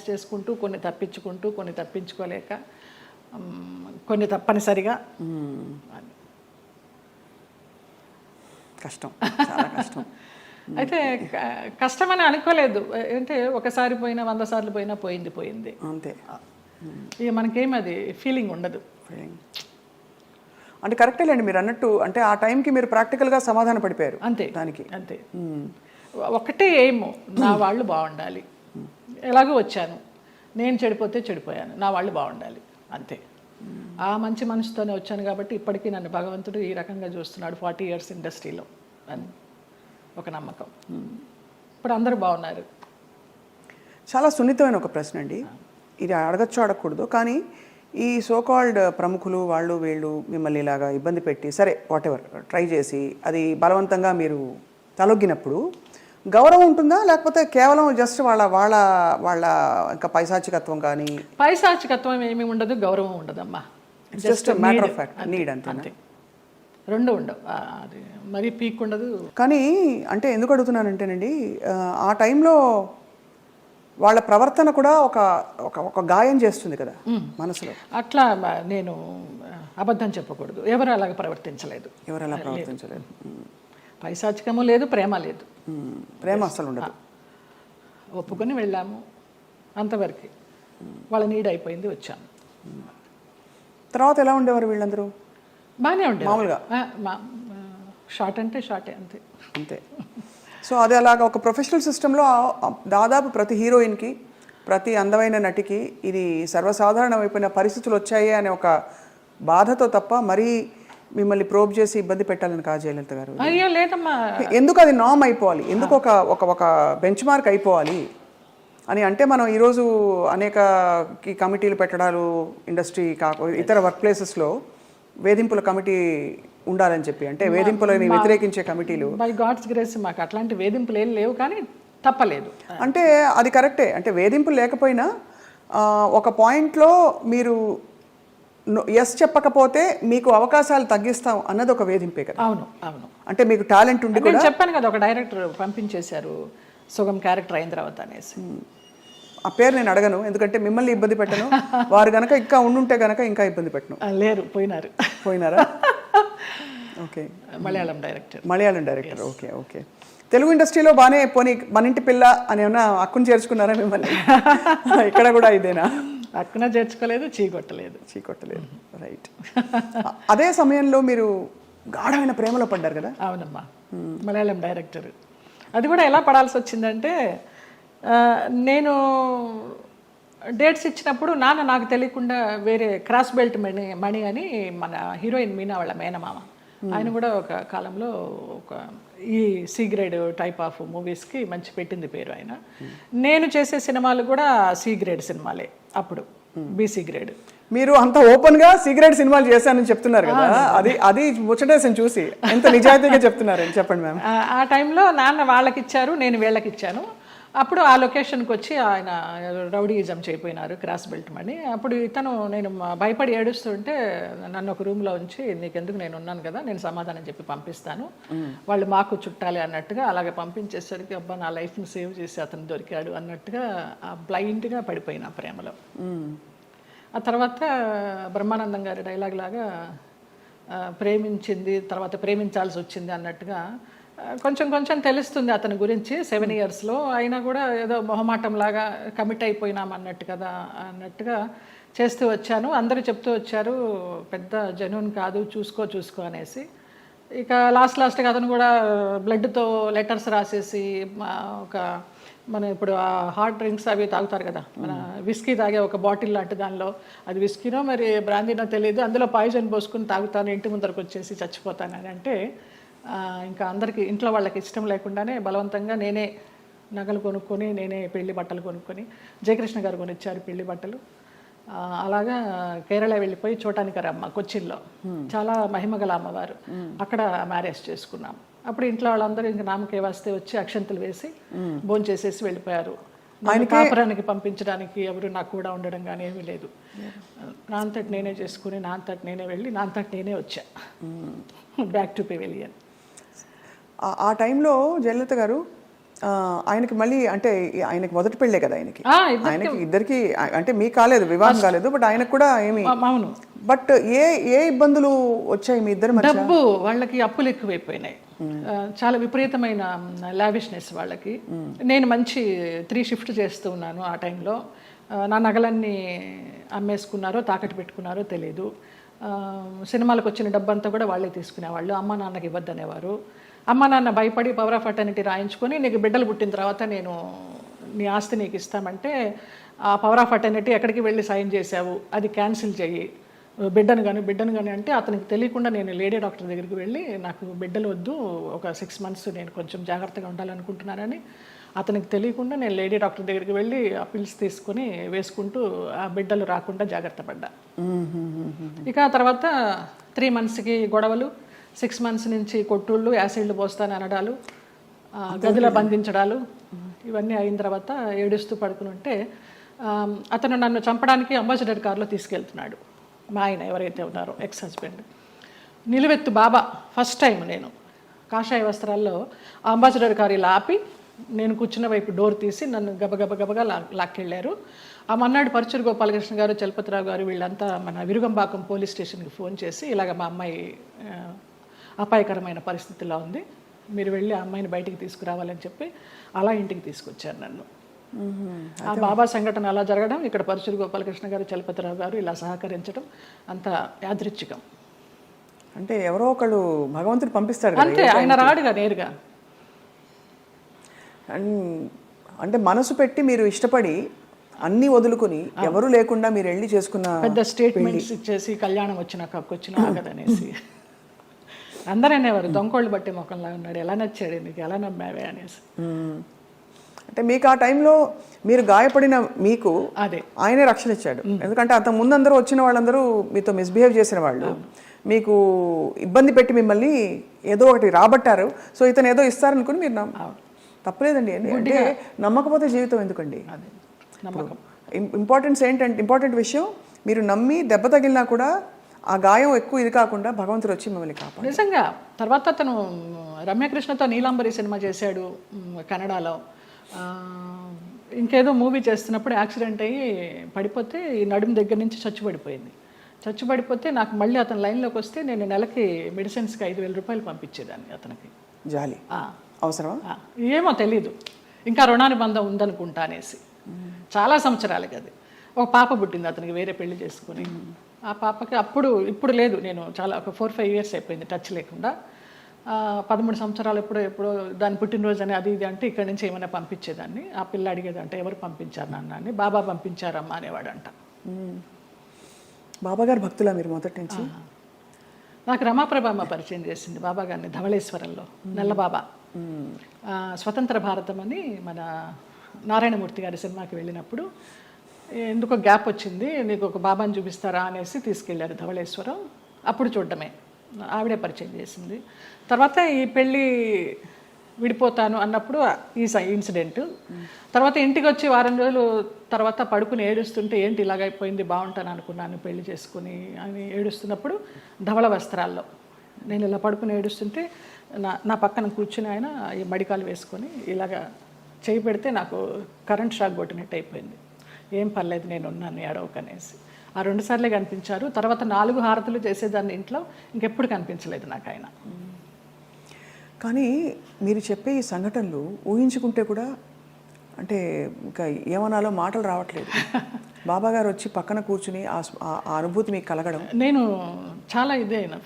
చేసుకుంటూ కొన్ని తప్పించుకుంటూ కొన్ని తప్పించుకోలేక కొన్ని తప్పనిసరిగా. కష్టం, చాలా కష్టం. అయితే కష్టమని అనుకోలేదు. అంటే ఒకసారి పోయినా 100 సార్లు పోయినా పోయింది అంతే. ఇక మనకేం అది ఫీలింగ్ ఉండదు. అంటే కరెక్టేలేండి మీరు అన్నట్టు. అంటే ఆ టైంకి మీరు ప్రాక్టికల్గా సమాధాన పడిపోయారు అంతే దానికి. అంతే. ఒకటే ఏమో, నా వాళ్ళు బాగుండాలి. ఎలాగో వచ్చాను, నేను చెడిపోతే చెడిపోయాను, నా వాళ్ళు బాగుండాలి అంతే. ఆ మంచి మనసుతోనే వచ్చాను కాబట్టి ఇప్పటికీ నన్ను భగవంతుడు ఈ రకంగా చూస్తున్నాడు 40 years ఇండస్ట్రీలో అని ఒక నమ్మకం. ఇప్పుడు అందరూ బాగున్నారు. చాలా సున్నితమైన ఒక ప్రశ్న అండి, ఇది అడగచ్చు అడగకూడదు, కానీ ఈ సోకాల్డ్ ప్రముఖులు వాళ్ళు వీళ్ళు మిమ్మల్ని ఇలాగా ఇబ్బంది పెట్టి, సరే వాటెవర్ ట్రై చేసి అది బలవంతంగా మీరు తలొగ్గినప్పుడు గౌరవం ఉంటుందా, లేకపోతే కేవలం జస్ట్ వాళ్ళ వాళ్ళ వాళ్ళ ఇంకా పైశాచికత్వం? కానీ పైశాచికత్వం ఏమీ ఉండదు, గౌరవం ఉండదమ్మా. Just matter of fact, need అంతే. రెండు ఉండవు, అది మరీ పీక్ ఉండదు. కానీ అంటే ఎందుకు అడుగుతున్నానంటేనండి, ఆ టైంలో వాళ్ళ ప్రవర్తన కూడా ఒక ఒక గాయం చేస్తుంది కదా మనసులో. అట్లా నేను అబద్ధం చెప్పకూడదు, ఎవరు అలాగ ప్రవర్తించలేదు. పైశాచికము లేదు, ప్రేమ లేదు. ప్రేమ అసలు ఉండదు. ఒప్పుకొని వెళ్ళాము అంతవరకు. వాళ్ళ నీడ్ అయిపోయింది, వచ్చాము. తర్వాత ఎలా ఉండేవారు వీళ్ళందరూ? బాగానే ఉండేవారు మామూలుగా. షార్ట్ అంటే షార్టే, అంతే అంతే. సో అది అలాగా ఒక ప్రొఫెషనల్ సిస్టంలో దాదాపు ప్రతి హీరోయిన్కి, ప్రతి అందమైన నటికి ఇది సర్వసాధారణమైపోయిన పరిస్థితులు వచ్చాయి అనే ఒక బాధతో తప్ప మరీ మిమ్మల్ని ప్రోబ్ చేసి ఇబ్బంది పెట్టాలని కాదు జయలలిత గారు. అయ్యో లేదమ్మా. ఎందుకు అది నామ్ అయిపోవాలి, ఎందుకు ఒక బెంచ్ మార్క్ అయిపోవాలి అని అంటే, మనం ఈరోజు అనేక కమిటీలు పెట్టడాలు, ఇండస్ట్రీ ఇతర వర్క్ ప్లేసెస్లో వేధింపుల కమిటీ ఉండాలని చెప్పి, అంటే వేధింపులని వ్యతిరేకించే కమిటీలు. బై గాడ్స్ గ్రేస్ మాకు అట్లాంటి వేధింపులు ఏం లేవు, కానీ తప్పలేదు. అంటే అది కరెక్టే. అంటే వేధింపులు లేకపోయినా ఒక పాయింట్లో మీరు ఎస్ చెప్పకపోతే మీకు అవకాశాలు తగ్గిస్తాం అన్నది ఒక వేధింపే కదా. అవును అవును. అంటే మీకు టాలెంట్ ఉండి కూడా చెప్పాను కదా, ఒక డైరెక్టర్ పంపించేశారు సుగం క్యారెక్టర్ అయిన తర్వాత అనేసి. ఆ పేరు నేను అడగను, ఎందుకంటే మిమ్మల్ని ఇబ్బంది పెట్టను. వారు గనక ఇంకా ఉండుంటే గనక ఇంకా ఇబ్బంది పెట్టను. లేరు, పోయినారా? Okay. Malayalam director. Okay okay. Telugu ఇండస్ట్రీలో బాగానే పోనీ మన ఇంటి పిల్ల అని ఏమన్నా హక్కును చేర్చుకున్నారా మిమ్మల్ని? ఇక్కడ కూడా ఇదేనా? హక్కున చేర్చుకోలేదు, చీకొట్టలేదు. రైట్. అదే సమయంలో మీరు గాఢమైన ప్రేమలో పడ్డారు కదా? అవునమ్మా. మలయాళం డైరెక్టర్. అది కూడా ఎలా పడాల్సి వచ్చిందంటే, నేను డేట్స్ ఇచ్చినప్పుడు నాన్న నాకు తెలియకుండా వేరే క్రాస్ బెల్ట్ మణి అని మన హీరోయిన్ మీనా వాళ్ళ మేనమామ, ఆయన కూడా ఒక కాలంలో ఒక ఈ సి గ్రేడ్ టైప్ ఆఫ్ మూవీస్కి మంచి పెట్టింది పేరు ఆయన. నేను చేసే సినిమాలు కూడా సి గ్రేడ్ సినిమాలే అప్పుడు, బీసీ గ్రేడ్. మీరు అంత ఓపెన్గా సి గ్రేడ్ సినిమాలు చేశానని చెప్తున్నారు కదా, అది ముచ్చటేసని చూసి ఎంత నిజాయితీగా చెప్తున్నారని చెప్పండి మ్యామ్. ఆ టైంలో నాన్న వాళ్ళకి ఇచ్చారు, నేను వీళ్ళకి ఇచ్చాను. అప్పుడు ఆ లొకేషన్కి వచ్చి ఆయన రౌడీయిజం చేయపోయినారు, క్రాస్ బెల్ట్ మని. అప్పుడు నేను భయపడి ఏడుస్తుంటే నన్ను ఒక రూమ్లో ఉంచి, నీకెందుకు, నేను ఉన్నాను కదా, నేను సమాధానం చెప్పి పంపిస్తాను, వాళ్ళు మాకు చుట్టాలి అన్నట్టుగా అలాగే పంపించేసరికి, అబ్బా నా లైఫ్ని సేవ్ చేసి అతను దొరికాడు అన్నట్టుగా బ్లైండ్గా పడిపోయినా ప్రేమలో. ఆ తర్వాత బ్రహ్మానందం గారి డైలాగ్ లాగా ప్రేమించింది తర్వాత ప్రేమించాల్సి వచ్చింది అన్నట్టుగా కొంచెం తెలుస్తుంది అతని గురించి 7 yearsలో. అయినా కూడా ఏదో మొహమాటంలాగా కమిట్ అయిపోయినాం అన్నట్టుగా చేస్తూ వచ్చాను. అందరూ చెప్తూ వచ్చారు, పెద్ద జెన్యూన్ కాదు, చూసుకో అనేసి. ఇక లాస్ట్గా అతను కూడా బ్లడ్తో లెటర్స్ రాసేసి మన ఇప్పుడు ఆ హార్డ్ డ్రింక్స్ అవి తాగుతారు కదా, మన విస్కీ తాగే ఒక బాటిల్ లాంటి దానిలో, అది విస్కీనో మరి బ్రాందీనో తెలియదు, అందులో పాయిజన్ పోసుకుని తాగుతాను, ఇంటి ముందరకు వచ్చేసి చచ్చిపోతానని అంటే ఇంకా అందరికీ ఇంట్లో వాళ్ళకి ఇష్టం లేకుండానే బలవంతంగా నేనే నగలు కొనుక్కొని నేనే పెళ్లి బట్టలు కొనుక్కొని, జయకృష్ణ గారు కొనిచ్చారు పెళ్లి బట్టలు. అలాగా కేరళ వెళ్ళిపోయి చోటానికరమ్మ కొచ్చిన్లో చాలా మహిమగల అమ్మవారు, అక్కడ మ్యారేజ్ చేసుకున్నాం. అప్పుడు ఇంట్లో వాళ్ళందరూ ఇంకా నామకే వస్తే వచ్చి అక్షంతలు వేసి భోంచేసేసి వెళ్ళిపోయారు. కాపురానికి పంపించడానికి ఎవరు నాకు కూడా ఉండడం కానీ ఏమీ లేదు. నా అంతటి నేనే చేసుకుని నా అంతటి నేనే వెళ్ళి నా అంతటి నేనే వచ్చా బ్యాక్ టు పెవిలియన్. ఆ టైంలో జయలలిత గారు ఆయనకి మళ్ళీ అంటే ఆయనకి మొదటి పెళ్ళే కదా, ఆయనకి ఇద్దరికి అంటే మీకు కాలేదు, వివాహం కాలేదు, బట్ ఆయనకు కూడా ఏమి, అవును, బట్ ఏ ఇబ్బందులు వచ్చాయి మీ ఇద్దరు మధ్య? డబ్బు, వాళ్ళకి అప్పులు ఎక్కువైపోయినాయి, చాలా విపరీతమైన లావిష్నెస్ వాళ్ళకి. నేను మంచి 3 షిఫ్ట్ చేస్తూ ఉన్నాను ఆ టైంలో. నా నగలన్నీ అమ్మేసుకున్నారో తాకట్టు పెట్టుకున్నారో తెలియదు. సినిమాలకు వచ్చిన డబ్బంతా కూడా వాళ్ళే తీసుకునేవాళ్ళు, అమ్మ నాన్నకి ఇవ్వద్దనేవారు. అమ్మ నాన్న భయపడి పవర్ ఆఫ్ అటర్నిటీ రాయించుకొని నీకు బిడ్డలు పుట్టిన తర్వాత నేను నీ ఆస్తి నీకు ఇస్తామంటే, ఆ పవర్ ఆఫ్ అటర్నిటీ ఎక్కడికి వెళ్ళి సైన్ చేసావు, అది క్యాన్సిల్ చెయ్యి, బిడ్డను కానీ అంటే అతనికి తెలియకుండా నేను లేడీ డాక్టర్ దగ్గరికి వెళ్ళి నాకు బిడ్డలు వద్దు, ఒక 6 మంత్స్ నేను కొంచెం జాగ్రత్తగా ఉండాలనుకుంటున్నానని అతనికి తెలియకుండా నేను లేడీ డాక్టర్ దగ్గరికి వెళ్ళి ఆ పిల్స్ తీసుకొని వేసుకుంటూ ఆ బిడ్డలు రాకుండా జాగ్రత్త పడ్డా. ఇక తర్వాత 3 మంత్స్కి గొడవలు, 6 మంత్స్ నుంచి కొట్టుళ్ళు, యాసిడ్లు పోస్తాను అనడాలు, గదిలో బంధించడాలు, ఇవన్నీ అయిన తర్వాత ఏడుస్తూ పడుకుని ఉంటే అతను నన్ను చంపడానికి అంబాసిడర్ కారులో తీసుకెళ్తున్నాడు. మా ఆయన ఎవరైతే ఉన్నారో ఎక్స్ హస్బెండ్ నిలువెత్తు బాబా. ఫస్ట్ టైం నేను కాషాయ వస్త్రాల్లో అంబాసిడర్ కారు ఇలా ఆపి నేను కూర్చున్న వైపు డోర్ తీసి నన్ను గబగబగా లాక్కెళ్ళారు. ఆ మన్నాడు పరుచూరు గోపాలకృష్ణ గారు, చలపతిరావు గారు వీళ్ళంతా మన విరుగంబాకం పోలీస్ స్టేషన్కి ఫోన్ చేసి ఇలాగ మా అమ్మాయి అపాయకరమైన పరిస్థితిలో ఉంది, మీరు వెళ్ళి ఆ అమ్మాయిని బయటికి తీసుకురావాలని చెప్పి అలా ఇంటికి తీసుకొచ్చారు నన్ను. ఆ బాబా సంఘటన అలా జరగడం, ఇక్కడ పరుచూరు గోపాలకృష్ణ గారు, చలపతిరావు గారు ఇలా సహకరించడం అంత యాదృచ్ఛికం. అంటే ఎవరో ఒకళ్ళు భగవంతుడు పంపిస్తాడు అంతే, ఆయన రాడుగా నేరుగా. అంటే మనసు పెట్టి మీరు ఇష్టపడి అన్నీ వదులుకుని ఎవరు లేకుండా మీరు వెళ్ళి చేసుకున్న పెద్ద స్టేట్మెంట్స్ ఇచ్చేసి కళ్యాణం వచ్చినాక ఆగదనేసి అందరూ అనేవారు, దొంగోళ్ళు బట్టి ముఖంలా ఉన్నాడు, ఎలా నచ్చాడు నీకు, ఎలా నమ్మావే అనేసి. అంటే మీకు ఆ టైంలో మీరు గాయపడిన మీకు అదే ఆయనే రక్షణ ఇచ్చాడు. ఎందుకంటే అంత ముందందరూ వచ్చిన వాళ్ళందరూ మీతో మిస్బిహేవ్ చేసిన వాళ్ళు, మీకు ఇబ్బంది పెట్టి మిమ్మల్ని ఏదో ఒకటి రాబట్టారు. సో ఇతను ఏదో ఇస్తారనుకుని మీరు తప్పలేదండి. అంటే నమ్మకపోతే జీవితం ఎందుకండి? ఇంపార్టెంట్ విషయం, మీరు నమ్మి దెబ్బ తగిలినా కూడా ఆ గాయం ఎక్కువ ఇది కాకుండా భగవంతుడు వచ్చి మిమ్మల్ని కాపాడు. నిజంగా తర్వాత అతను రమ్యకృష్ణతో నీలాంబరి సినిమా చేశాడు కన్నడలో. ఇంకేదో మూవీ చేస్తున్నప్పుడు యాక్సిడెంట్ అయ్యి పడిపోతే ఈ నడుము దగ్గర నుంచి చచ్చిపడిపోతే నాకు మళ్ళీ అతను లైన్లోకి వస్తే నేను నెలకి మెడిసిన్స్కి 5,000 రూపాయలు పంపించేదాన్ని అతనికి. జాలి అవసరమా ఏమో తెలీదు, ఇంకా రుణానుబంధం ఉందనుకుంటా అనేసి. చాలా సంవత్సరాలకి అది. ఒక పాప పుట్టింది అతనికి వేరే పెళ్లి చేసుకుని. ఆ పాపకి ఇప్పుడు లేదు, నేను చాలా ఒక 4-5 ఇయర్స్ అయిపోయింది టచ్ లేకుండా. 13 సంవత్సరాలు ఎప్పుడో దాని పుట్టినరోజు అని అది ఇది అంటే ఇక్కడి నుంచి ఏమైనా పంపించేదాన్ని. ఆ పిల్ల అడిగేదంటే ఎవరు పంపించారు నాన్న అని. బాబా పంపించారమ్మా అనేవాడంట. బాబాగారు భక్తులా మీరు మొదటి నుంచి? నాకు రమాప్రభమ్మ పరిచయం చేసింది బాబా గారిని ధవళేశ్వరంలో, నల్లబాబా. స్వతంత్ర భారతం అని మన నారాయణమూర్తి గారి సినిమాకి వెళ్ళినప్పుడు ఎందుకో గ్యాప్ వచ్చింది, నీకు ఒక బాబాని చూపిస్తారా అనేసి తీసుకెళ్ళారు ధవళేశ్వరం. అప్పుడు చూడడమే, ఆవిడే పరిచయం చేసింది. తర్వాత ఈ పెళ్ళి విడిపోతాను అన్నప్పుడు ఈ ఇన్సిడెంట్. తర్వాత ఇంటికి వచ్చి వారం రోజులు తర్వాత పడుకుని ఏడుస్తుంటే ఏంటి ఇలాగైపోయింది, బాగుంటాను అనుకున్నాను పెళ్లి చేసుకుని అని ఏడుస్తున్నప్పుడు ధవళ వస్త్రాల్లో నేను ఇలా పడుకుని ఏడుస్తుంటే నా పక్కన కూర్చుని ఆయన ఈ మడికాలు వేసుకొని ఇలాగా చేయి పెడితే నాకు కరెంట్ షాక్ కొట్టినట్టు అయిపోయింది. ఏం పర్లేదు నేను ఉన్నాను ఏడవకనేసి. ఆ 2 సార్లే కనిపించారు. తర్వాత 4 హారతులు చేసేదాన్ని ఇంట్లో, ఇంకెప్పుడు కనిపించలేదు నాకు ఆయన. కానీ మీరు చెప్పే ఈ సంఘటనలు ఊహించుకుంటే కూడా అంటే ఇంకా ఏమనాలో మాటలు రావట్లేదు. బాబాగారు వచ్చి పక్కన కూర్చుని ఆ అనుభూతి మీకు కలగడం, నేను చాలా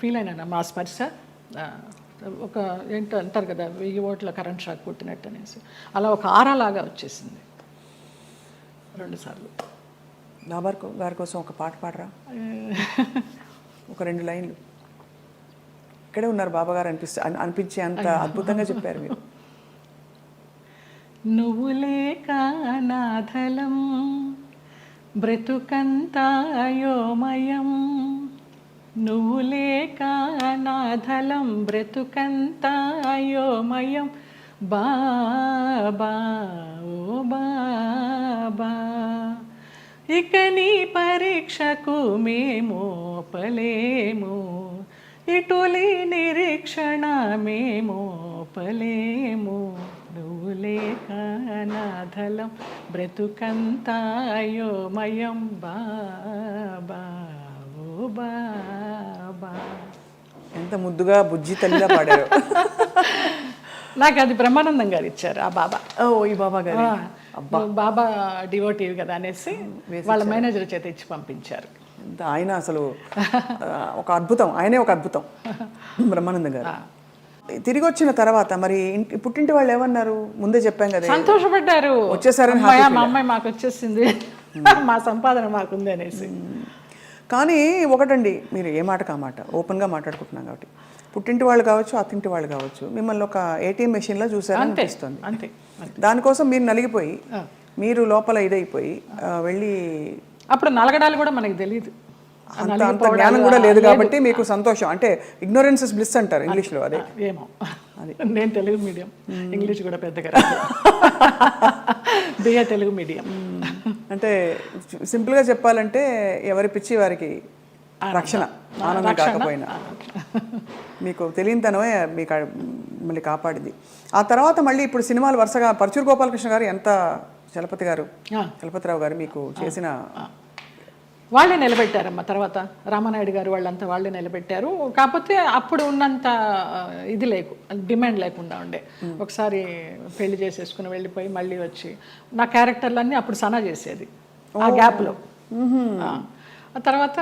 ఫీల్ అయినా మా స్పర్శ ఒక ఏంటో అంటారు కదా 1000 ఓట్ల కరెంట్ షాక్ కొట్టినట్టు అనేసి అలా ఒక ఆరాలాగా వచ్చేసింది 2 సార్లు. బాబా గారి కోసం ఒక పాట పాడరా, ఒక 2 లైన్లు. ఇక్కడే ఉన్నారు బాబా గారు అనిపించే అంత అద్భుతంగా చెప్పారు మీరు. నువ్వు లేక నాథలం బ్రతుకంతా అయోమయం, నువ్వు లేక నాథలం బ్రతుకంతా అయోమయం, బాబా ఓ బాబా ఇక నీ పరీక్షకు మేము పలేము, ఇటులీ నిరీక్షణ మేము పలేము, నువ్వు లేక నాథలం బ్రతుకంతా అయోమయం, బాబా ఓ బాబా. ఎంత ముద్దుగా బుజ్జి తల్లిలా పాడారు. నాకు అది బ్రహ్మానందం గారు ఇచ్చారు ఆ బాబా. ఓ ఈ బాబా గారు బాబా డివోటివ్ కదా అనేసి వాళ్ళ మేనేజర్ చేత ఇచ్చి పంపించారు. ఆయన అసలు ఒక అద్భుతం, ఆయనే ఒక అద్భుతం బ్రహ్మానందం గారు. తిరిగి వచ్చిన తర్వాత మరి పుట్టింటి వాళ్ళు ఏమన్నారు? ముందే చెప్పాం కదా, సంతోషపడ్డారు, వచ్చేసారని. మా అమ్మాయి మాకు వచ్చేసింది, మా సంపాదన మాకుంది అనేసి. కానీ ఒకటండి, మీరు ఏ మాట కా మాట ఓపెన్గా మాట్లాడుకుంటున్నాం కాబట్టి, పుట్టింటి వాళ్ళు కావచ్చు అత్తింటి వాళ్ళు కావచ్చు మిమ్మల్ని ఒక ఏటీఎం మెషిన్లో చూసారని అనిపిస్తుంది. అంతే. దానికోసం మీరు నలిగిపోయి, మీరు లోపల ఇదైపోయి వెళ్ళి, అప్పుడు నలగడాలు కూడా మనకి తెలియదు, అంత జ్ఞానం కూడా లేదు కాబట్టి మీకు సంతోషం. అంటే ఇగ్నోరెన్స్ ఇస్ బ్లిస్ అంటారు ఇంగ్లీష్లో. అదే ఏమో, అది నేను తెలుగు మీడియం, ఇంగ్లీష్ కూడా పెద్దగా రాదు, బిఏ తెలుగు మీడియం. అంటే సింపుల్గా చెప్పాలంటే ఎవరి పిచ్చి వారికి రక్షణ, ఆనందం కాకపోయినా మీకు తెలియనితనమే మీకు మళ్ళీ కాపాడింది. ఆ తర్వాత మళ్ళీ ఇప్పుడు సినిమాలు వరుసగా పరచూరు గోపాలకృష్ణ గారు, ఎంత చలపతిరావు గారు మీకు చేసిన, వాళ్ళే నిలబెట్టారమ్మా. తర్వాత రామానాయుడు గారు వాళ్ళంతా వాళ్ళే నిలబెట్టారు. కాకపోతే అప్పుడు ఉన్నంత ఇది డిమాండ్ లేకుండా ఉండే. ఒకసారి పెళ్లి చేసేసుకుని వెళ్ళిపోయి మళ్ళీ వచ్చి నా క్యారెక్టర్లన్నీ అప్పుడు సనా చేసేది ఆ గ్యాప్లో. ఆ తర్వాత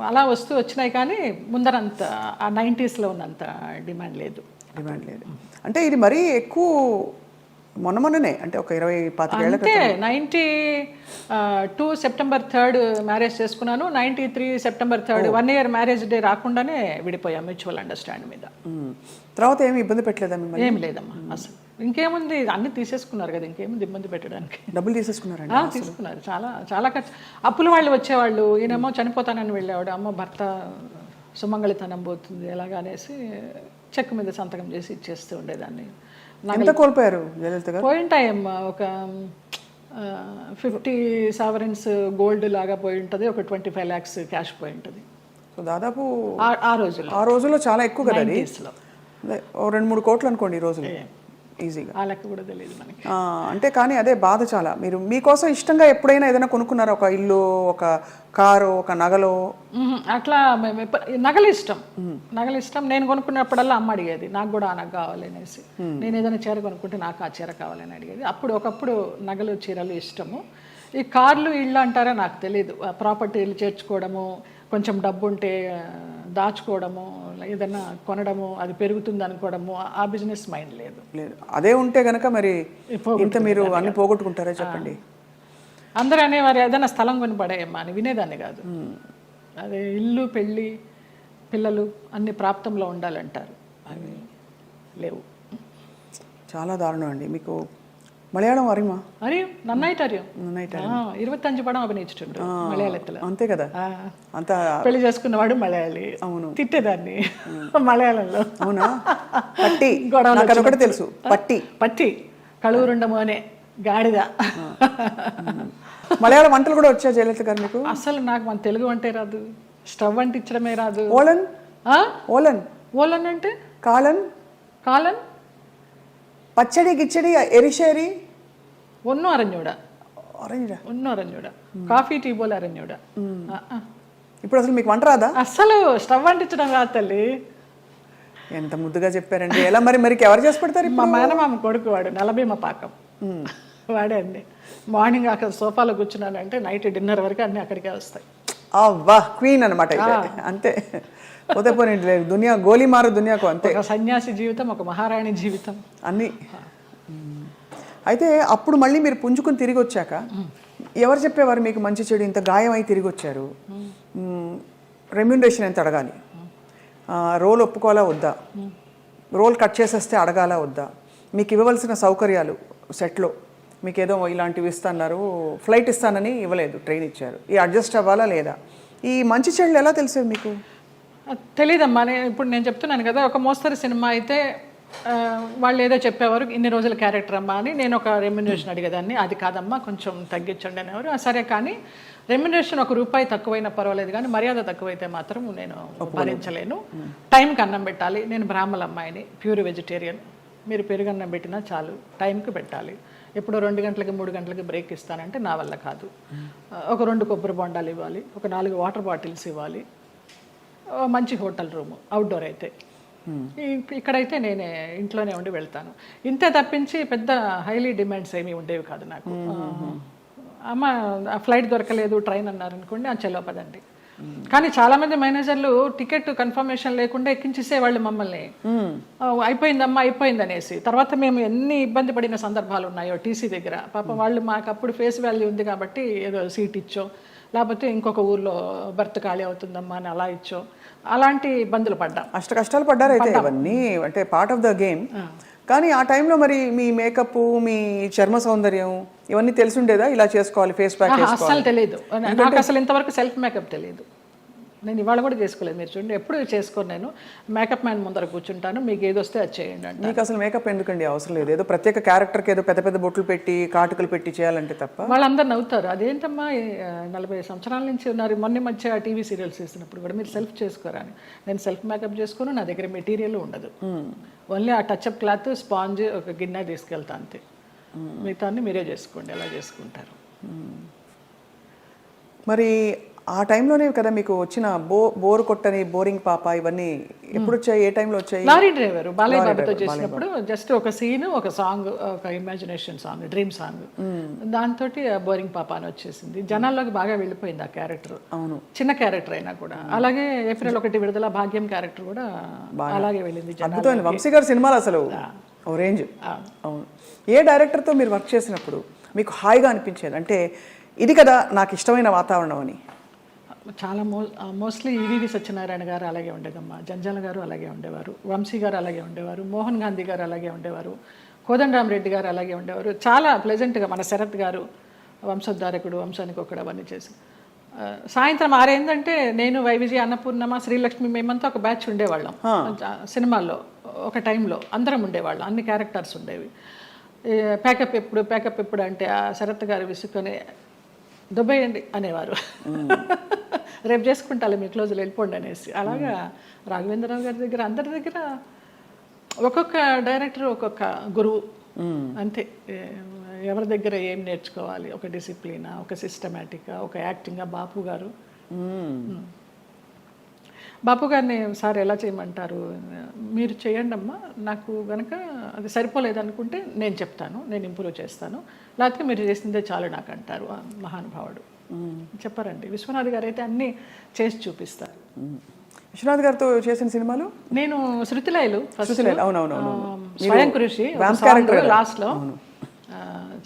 అలా వస్తూ వచ్చినాయి, కానీ ముందరంత ఆ 90sలో ఉన్నంత డిమాండ్ లేదు. అంటే ఇది మరీ ఎక్కువ మొన్ననే, అంటే ఒక 20-25 ఏళ్ళ అంటే 92 సెప్టెంబర్ 3 మ్యారేజ్ చేసుకున్నాను. 93 సెప్టెంబర్ 3 1 year మ్యారేజ్ డే రాకుండానే విడిపోయాం మ్యూచువల్ అండర్స్టాండ్ మీద. తర్వాత ఏమి ఇబ్బంది పెట్టలేదా మిమ్మల్ని? ఏం లేదమ్మా అసలు. ఇంకేముంది, అన్ని తీసేసుకున్నారు కదా, ఇంకేముంది ఇబ్బంది పెట్టడానికి. డబ్బులు తీసేసుకున్నారండి? తీసుకున్నారు, చాలా చాలా ఖర్చు. అప్పుల వాళ్ళు వచ్చేవాళ్ళు, ఈయనేమో చనిపోతానని వెళ్ళేవాడు, అమ్మ భర్త సుమంగళితనం పోతుంది ఎలాగా అనేసి చెక్ మీద సంతకం చేసి ఇచ్చేస్తూ ఉండేదాన్ని. ఎంత కోల్పోయారు జయలలిత గారు? పోయింటాయమ్మా, ఒక 50 sovereigns గోల్డ్ లాగా పోయి ఉంటుంది, ఒక 25 lakhs క్యాష్ పోయి ఉంటుంది. సో దాదాపు ఆ రోజుల్లో చాలా ఎక్కువ కదా అది. 2-3 కోట్లు అనుకోండి ఈ రోజులు ఈజీగా. ఆ లెక్క కూడా తెలియదు మనకి. అంటే కానీ అదే బాధ చాలా. మీరు మీకోసం ఇష్టంగా ఎప్పుడైనా ఏదైనా కొనుక్కున్నారా? ఒక ఇల్లు, ఒక కారు, ఒక నగలో? అట్లా నగలు ఇష్టం. నేను కొనుక్కున్నప్పుడల్లా అమ్మ అడిగేది నాకు కూడా ఆ నగ కావాలి అనేసి. నేను ఏదైనా చీర కొనుక్కుంటే నాకు ఆ చీర కావాలని అడిగేది. ఒకప్పుడు నగలు చీరలు ఇష్టము. ఈ కార్లు ఇళ్ళు అంటారా నాకు తెలియదు. ప్రాపర్టీలు చేర్చుకోవడము, కొంచెం డబ్బు ఉంటే దాచుకోవడము, ఏదైనా కొనడము, అది పెరుగుతుంది అనుకోవడము, ఆ బిజినెస్ మైండ్ లేదు. అదే ఉంటే కనుక మరి ఇంత మీరు అన్ని పోగొట్టుకుంటారా చెప్పండి? అందరూ అనేవారు ఏదైనా స్థలం కొని పడేయమ్మా అని, వినేదాన్ని కాదు. అదే ఇల్లు, పెళ్ళి, పిల్లలు అన్ని ప్రాప్తంలో ఉండాలంటారు, అవి లేవు. చాలా దారుణం అండి. మీకు మలయాళం അറിയുമോ? അറിയും, നന്നായിട്ട് അറിയും. 25 പടം അഭിനയിച്ചിട്ടുണ്ട് മലയാളത്തില്. అంతే కదా, అంత పెళ్లి చేసుకున్నవాడు మలయాళి. అవును, తిట్టేదాన్ని మలయాళంలో. అవునా? పట్టి గొడవలు తెలుసు. పట్టి కళూరుండ మోనే గాడిద. మలయాళం వంటలు కూడా వచ్చా జయలలిత గారు మీకు? అసలు నాకు మన తెలుగు వంటే రాదు, స్టవ్ అంటించడమే రాదు. ఓలన్ అంటే కాలన్, പച്ചടി കിച്ചടി എരിശ്ശേരി ഒന്നും അറിഞ്ഞൂടാ. కాఫీ టీ పోలే అరణ్యుడా. ఇప్పుడు అసలు మీకు వంట రాదా? అసలు స్టవ్ అంటించడం రాదు తల్లి. ఎంత ముద్దుగా చెప్పారండి. ఎలా మరి ఎవరు చేసి పెడతారు? మా మేనమామ కొడుకు వాడు, నలభీమ పాకం వాడే. అన్ని మార్నింగ్ అక్కడ సోఫాలో కూర్చున్నానంటే నైట్ డిన్నర్ వరకు అన్నీ అక్కడికే వస్తాయి. వా క్వీన్ అనమాట అంతే. పోతే పోనీ దునియా గోలీ మారు దునియాకు అంతే. ఒక సన్యాసి జీవితం, ఒక మహారాణి జీవితం అన్నీ. అయితే అప్పుడు మళ్ళీ మీరు పుంజుకుని తిరిగి వచ్చాక ఎవరు చెప్పేవారు మీకు మంచి చెడు ఇంత గాయం అయి తిరిగి వచ్చారు, రెమ్యూనరేషన్ ఎంత అడగాలి, రోల్ ఒప్పుకోవాలా వద్దా, రోల్ కట్ చేసేస్తే అడగాలా వద్దా, మీకు ఇవ్వవలసిన సౌకర్యాలు సెట్లో మీకు ఏదో ఇలాంటివి ఇస్తున్నారు, ఫ్లైట్ ఇస్తానని ఇవ్వలేదు, ట్రైన్ ఇచ్చారు, ఈ అడ్జస్ట్ అవ్వాలా లేదా, ఈ మంచి చెడులు ఎలా తెలిసేది మీకు? తెలీదమ్మా. ఇప్పుడు నేను చెప్తున్నాను కదా, ఒక మోస్తరు సినిమా అయితే వాళ్ళు ఏదో చెప్పేవారు, ఇన్ని రోజుల క్యారెక్టర్ అమ్మా అని. నేను ఒక రెమ్యునరేషన్ అడిగేదాన్ని, అది కాదమ్మా కొంచెం తగ్గించండి అనేవారు. సరే కానీ రెమ్యునరేషన్ ₹1 తక్కువైనా పర్వాలేదు, కానీ మర్యాద తక్కువైతే మాత్రం నేను భరించలేను. టైంకి అన్నం పెట్టాలి. నేను బ్రాహ్మణ అమ్మాయిని, ప్యూర్ వెజిటేరియన్. మీరు పెరుగన్నం పెట్టినా చాలు, టైంకి పెట్టాలి. ఎప్పుడో 2 గంటలకి 3 గంటలకి బ్రేక్ ఇస్తానంటే నా వల్ల కాదు. ఒక 2 కొబ్బరి బొండాలు ఇవ్వాలి, ఒక 4 వాటర్ బాటిల్స్ ఇవ్వాలి, మంచి హోటల్ రూము, అవుట్డోర్ అయితే. ఇక్కడైతే నేనే ఇంట్లోనే ఉండి వెళ్తాను. ఇంతే తప్పించి పెద్ద హైలీ డిమాండ్స్ ఏమీ ఉండేవి కాదు నాకు. అమ్మ ఫ్లైట్ దొరకలేదు, ట్రైన్ అన్నారు అనుకోండి, చలో పదండి. కానీ చాలామంది మేనేజర్లు టికెట్ కన్ఫర్మేషన్ లేకుండా ఎక్కించేసేవాళ్ళు మమ్మల్ని. అయిపోయిందమ్మా అయిపోయింది అనేసి. తర్వాత మేము ఎన్ని ఇబ్బంది పడిన సందర్భాలు ఉన్నాయో టీసీ దగ్గర. పాపం వాళ్ళు మాకు అప్పుడు ఫేస్ వాల్యూ ఉంది కాబట్టి ఏదో సీట్ ఇచ్చో, లేకపోతే ఇంకొక ఊర్లో బర్త్ ఖాళీ అవుతుందమ్మా అని అలా ఇచ్చో, అలాంటి ఇబ్బందులు పడ్డాం. అష్ట కష్టాలు పడ్డారు అయితే. ఇవన్నీ అంటే పార్ట్ ఆఫ్ ద గేమ్. కానీ ఆ టైంలో మరి మీ మేకప్, మీ చర్మ సౌందర్యం ఇవన్నీ తెలిసిండేదా? ఇలా చేసుకోవాలి, ఫేస్ ప్యాక్ చేసుకోవాలి? అసలు తెలియదు నాకు. అసలు ఇంతవరకు సెల్ఫ్ మేకప్ తెలియదు. నేను ఇవాళ కూడా చేసుకోలేదు. మీరు చూడండి, ఎప్పుడు చేసుకోను. నేను మేకప్ మ్యాన్ ముందర కూర్చుంటాను, మీకు ఏది వస్తే అది చేయండి అంటే. మీకు అసలు మేకప్ ఎందుకండి అవసరం లేదు? ఏదో ప్రత్యేక క్యారెక్టర్కి ఏదో పెద్ద పెద్ద బొట్లు పెట్టి కాటుకలు పెట్టి చేయాలంటే తప్ప. వాళ్ళందరూ నవ్వుతారు, అదేంటమ్మా 40 సంవత్సరాల నుంచి ఉన్నారు, మొన్న మధ్య టీవీ సీరియల్స్ చేసినప్పుడు కూడా మీరు సెల్ఫ్ చేసుకోరా అని. నేను సెల్ఫ్ మేకప్ చేసుకోను, నా దగ్గర మెటీరియల్ ఉండదు. ఓన్లీ ఆ టచ్అప్ క్లాత్, స్పాంజ్, ఒక గిన్నె తీసుకెళ్తా అంతే. మిగతాన్ని మీరే చేసుకోండి, ఎలా చేసుకుంటారు. మరి ఆ టైంలోనే కదా మీకు వచ్చిన బోర్ కొట్టని, బోరింగ్ పాప, ఇవన్నీ ఎప్పుడు వచ్చాయి? ఏ టైంలో వచ్చాయి? లారీ డ్రైవర్ బాలయ్య బాబుతో చేసినప్పుడు జస్ట్ ఒక సీన్, ఒక సాంగ్, ఒక ఇమాజినేషన్ సాంగ్, డ్రీమ్ సాంగ్, దాంతో బోరింగ్ పాప అని వచ్చేసింది. జనాల్లోకి బాగా వెళ్ళిపోయింది ఆ క్యారెక్టర్. అవును, చిన్న క్యారెక్టర్ అయినా కూడా. అలాగే ఏప్రిల్ 1 విడుదల భాగ్యం క్యారెక్టర్ కూడా అలాగే వెళ్ళింది. అద్భుతమైన వంశీ గారి సినిమాలు అసలు ఓ రేంజ్. అవును. ఏ డైరెక్టర్తో మీరు వర్క్ చేసినప్పుడు మీకు హాయిగా అనిపించేది, అంటే ఇది కదా నాకు ఇష్టమైన వాతావరణం అని? చాలా మోస్ట్లీ ఈవీవి సత్యనారాయణ గారు అలాగే ఉండేదమ్మా, జంజాల గారు అలాగే ఉండేవారు, వంశీ గారు అలాగే ఉండేవారు, మోహన్ గాంధీ గారు అలాగే ఉండేవారు, కోదండరామరెడ్డి గారు అలాగే ఉండేవారు. చాలా ప్లెజెంట్గా. మన శరత్ గారు వంశోద్ధారకుడు, వంశానికి ఒకడు, అవన్నీ చేసి సాయంత్రం 6 అయిందంటే నేను, వైవిజయ, అన్నపూర్ణమ, శ్రీలక్ష్మి, మేమంతా ఒక బ్యాచ్ ఉండేవాళ్ళం సినిమాల్లో. ఒక టైంలో అందరం ఉండేవాళ్ళం, అన్ని క్యారెక్టర్స్ ఉండేవి. ప్యాకప్ ఎప్పుడు అంటే ఆ శరత్ గారు విసుకొని దుబ్బేయండి అనేవారు. రేపు చేసుకుంటాలి, మీ క్లోజులు వెళ్ళిపోండి అనేసి. అలాగా రాఘవేంద్రరావు గారి దగ్గర, అందరి దగ్గర ఒక్కొక్క డైరెక్టర్ ఒక్కొక్క గురువు అంతే. ఎవరి దగ్గర ఏం నేర్చుకోవాలి, ఒక డిసిప్లినా, ఒక సిస్టమేటిక్గా, ఒక యాక్టింగ్గా. బాపు గారిని సార్ ఎలా చేయమంటారు, మీరు చేయండి అమ్మా, నాకు కనుక అది సరిపోలేదు అనుకుంటే నేను చెప్తాను, నేను ఇంప్రూవ్ చేస్తాను, లేకపోతే మీరు చేసిందే చాలు నాకు అంటారు. మహానుభావుడు చెప్పారండి. విశ్వనాథ్ గారు అయితే అన్నీ చేసి చూపిస్తారు. విశ్వనాథ్ గారితో చేసిన సినిమాలు నేను శృతిలయలు, అవునవును, స్వయం కృషి లాస్ట్లో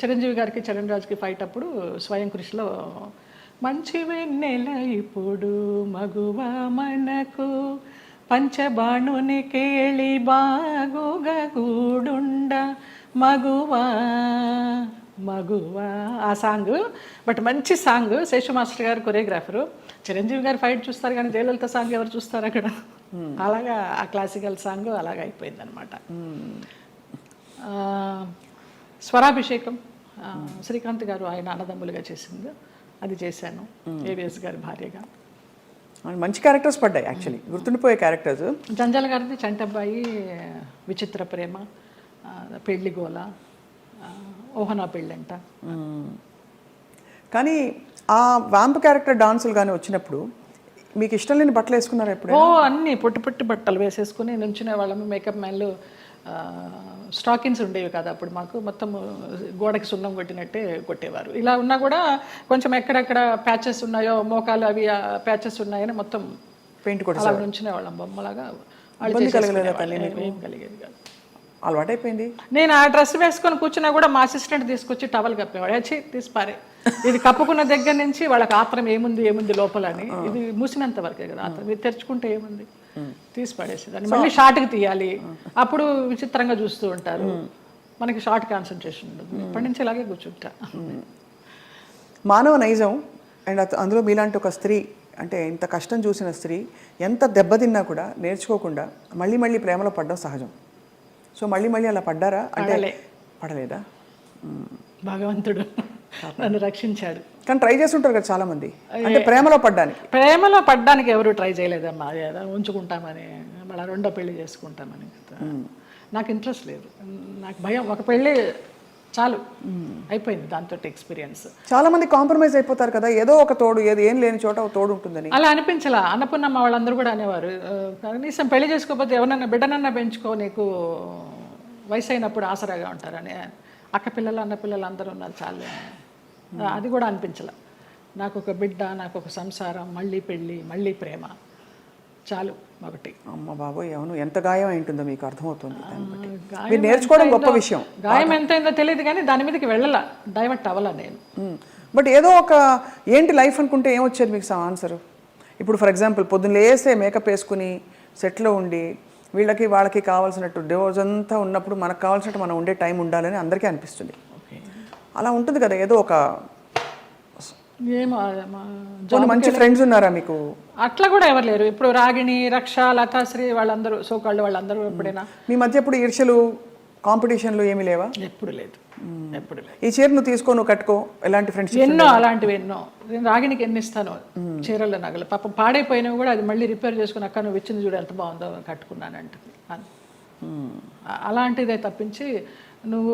చిరంజీవి గారికి చరణ్ రాజ్కి ఫైట్ అప్పుడు స్వయం కృషిలో మంచి వెన్నెల ఇప్పుడు మగువా మనకు పంచబాణుని కేళి బాగుగా గూడుండ మగువా మగువా, ఆ సాంగ్. బట్ మంచి సాంగ్. శేషు మాస్టర్ గారు కొరియోగ్రాఫరు. చిరంజీవి గారు ఫైట్ చూస్తారు కానీ జయలలిత సాంగ్ ఎవరు చూస్తారు అక్కడ? అలాగా ఆ క్లాసికల్ సాంగ్ అలాగ అయిపోయింది అనమాట. స్వరాభిషేకం శ్రీకాంత్ గారు ఆయన అన్నదమ్ములుగా చేసింది, అది చేశాను ఏవిఎస్ గారి భార్యగా. మంచి క్యారెక్టర్స్ పడ్డాయి యాక్చువల్లీ, గుర్తుండిపోయే క్యారెక్టర్స్. జంజాల గారిది చంటబ్బాయి, విచిత్ర ప్రేమ, పెళ్లి గోల, ఓహనా పెళ్ళంట. కానీ ఆ వ్యాంప్ క్యారెక్టర్ డాన్సులు కానీ వచ్చినప్పుడు మీకు ఇష్టం లేని బట్టలు వేసుకున్నారు ఎప్పుడు? ఓ అన్నీ పొట్టి పొట్టి బట్టలు వేసేసుకుని నుంచునే వాళ్ళము. మేకప్ మ్యాన్లు స్టాకిన్స్ ఉండేవి కదా అప్పుడు మాకు, మొత్తం గోడకి సున్నం కొట్టినట్టే కొట్టేవారు. ఇలా ఉన్నా కూడా కొంచెం ఎక్కడెక్కడ ప్యాచెస్ ఉన్నాయో, మోకాలు అవి ప్యాచెస్ ఉన్నాయని మొత్తం పెయింట్ అలా ఉంచునే వాళ్ళం బొమ్మలాగా. ఏం కలిగేది కాదు, అలవాటైపోయింది. నేను ఆ డ్రెస్ వేసుకొని కూర్చున్నా కూడా మా అసిస్టెంట్ తీసుకొచ్చి టవల్ కప్పేవాడు. వచ్చి తీసిపారే, ఇది కప్పుకున్న దగ్గర నుంచి వాళ్ళకి ఆత్రం ఏముంది లోపల అని. ఇది మూసినంత వరకే కదా ఆత్రం, ఇది తెరుచుకుంటే ఏముంది తీసి పడేసేదాన్ని. మళ్ళీ షార్ట్కి తీయాలి, అప్పుడు విచిత్రంగా చూస్తూ ఉంటారు, మనకి షార్ట్ కాన్సన్ట్రేషన్ ఉండదు. ఇప్పటి నుంచి ఇలాగే కూర్చుంటా. మానవ నైజం అండ్ అందులో మీలాంటి ఒక స్త్రీ, అంటే ఇంత కష్టం చూసిన స్త్రీ ఎంత దెబ్బతిన్నా కూడా నేర్చుకోకుండా మళ్ళీ ప్రేమలో పడడం సహజం. సో మళ్ళీ అలా పడ్డారా? అంటే పడలేదా? భగవంతుడు నన్ను రక్షించాడు. కానీ ట్రై చేస్తుంటారు కదా చాలా మంది, అంటే ప్రేమలో పడ్డానికి ఎవరు ట్రై చేయలేదమ్మా. ఉంచుకుంటామని, మళ్ళీ రెండో పెళ్లి చేసుకుంటామని. నాకు ఇంట్రెస్ట్ లేదు, నాకు భయం. ఒక పెళ్ళి చాలు, అయిపోయింది దాంతో ఎక్స్పీరియన్స్. చాలా మంది కాంప్రమైజ్ అయిపోతారు కదా, ఏదో ఒక తోడు, ఏం లేని చోట ఒక తోడు ఉంటుందని. అలా అనిపించలా. అన్నపూర్ణమ్మ వాళ్ళందరూ కూడా అనేవారు, కనీసం పెళ్లి చేసుకోకపోతే ఎవరన్నా బిడ్డనన్నా పెంచుకో, నీకు వయసు అయినప్పుడు ఆసరాగా ఉంటారని. అక్క పిల్లలు అన్న పిల్లలు అందరూ ఉన్నారు చాలు. అది కూడా అనిపించలే. నాకు ఒక బిడ్డ, నాకు ఒక సంసారం, మళ్ళీ పెళ్ళి, మళ్ళీ ప్రేమ చాలు ఒకటి. అమ్మ బాబోయ్, అవును, ఎంత గాయం అయింటుందో మీకు అర్థమవుతుంది. మీరు నేర్చుకోవడం గొప్ప విషయం. గాయం ఎంతైందో తెలియదు కానీ దాని మీదకి వెళ్ళాల, డైవర్ట్ అవ్వాల నేను. బట్ ఏదో ఒక ఏంటి లైఫ్ అనుకుంటే ఏమొచ్చేది మీకు ఆన్సర్? ఇప్పుడు ఫర్ ఎగ్జాంపుల్ పొద్దున్న లేస్తే మేకప్ వేసుకుని సెట్లో ఉండి వాళ్ళకి కావాల్సినట్టు రోజంతా ఉన్నప్పుడు మనకు కావాల్సినట్టు మనం ఉండే టైం ఉండాలని అందరికీ అనిపిస్తుంది. అలా ఉంటుంది కదా, ఏదో ఒక మంచి ఫ్రెండ్స్ ఉన్నారా మీకు? అట్లా కూడా ఎవరు లేరు. ఇప్పుడు రాగిణి, రక్ష, లతాశ్రీ వాళ్ళందరూ సోకాళ్ళు వాళ్ళందరూ ఎప్పుడైనా మీ మధ్య ఎప్పుడు ఈర్ష్యలు, కాంపిటీషన్లు ఏమీ లేవా? ఎప్పుడు లేదు, ఎప్పుడు లేదు. ఈ చీర నువ్వు తీసుకో, నువ్వు కట్టుకో, ఎలాంటి ఫ్రెండ్స్? ఎన్నో అలాంటివి ఎన్నో. నేను రాగిణికి ఎన్ని ఇస్తాను చీరల నగలు, పాపం పాడైపోయినవి కూడా అది మళ్ళీ రిపేర్ చేసుకుని, అక్క నువ్వు ఇచ్చింది చూడు ఎంత బాగుందో, కట్టుకున్నానంటుంది. అలాంటిదే తప్పించి నువ్వు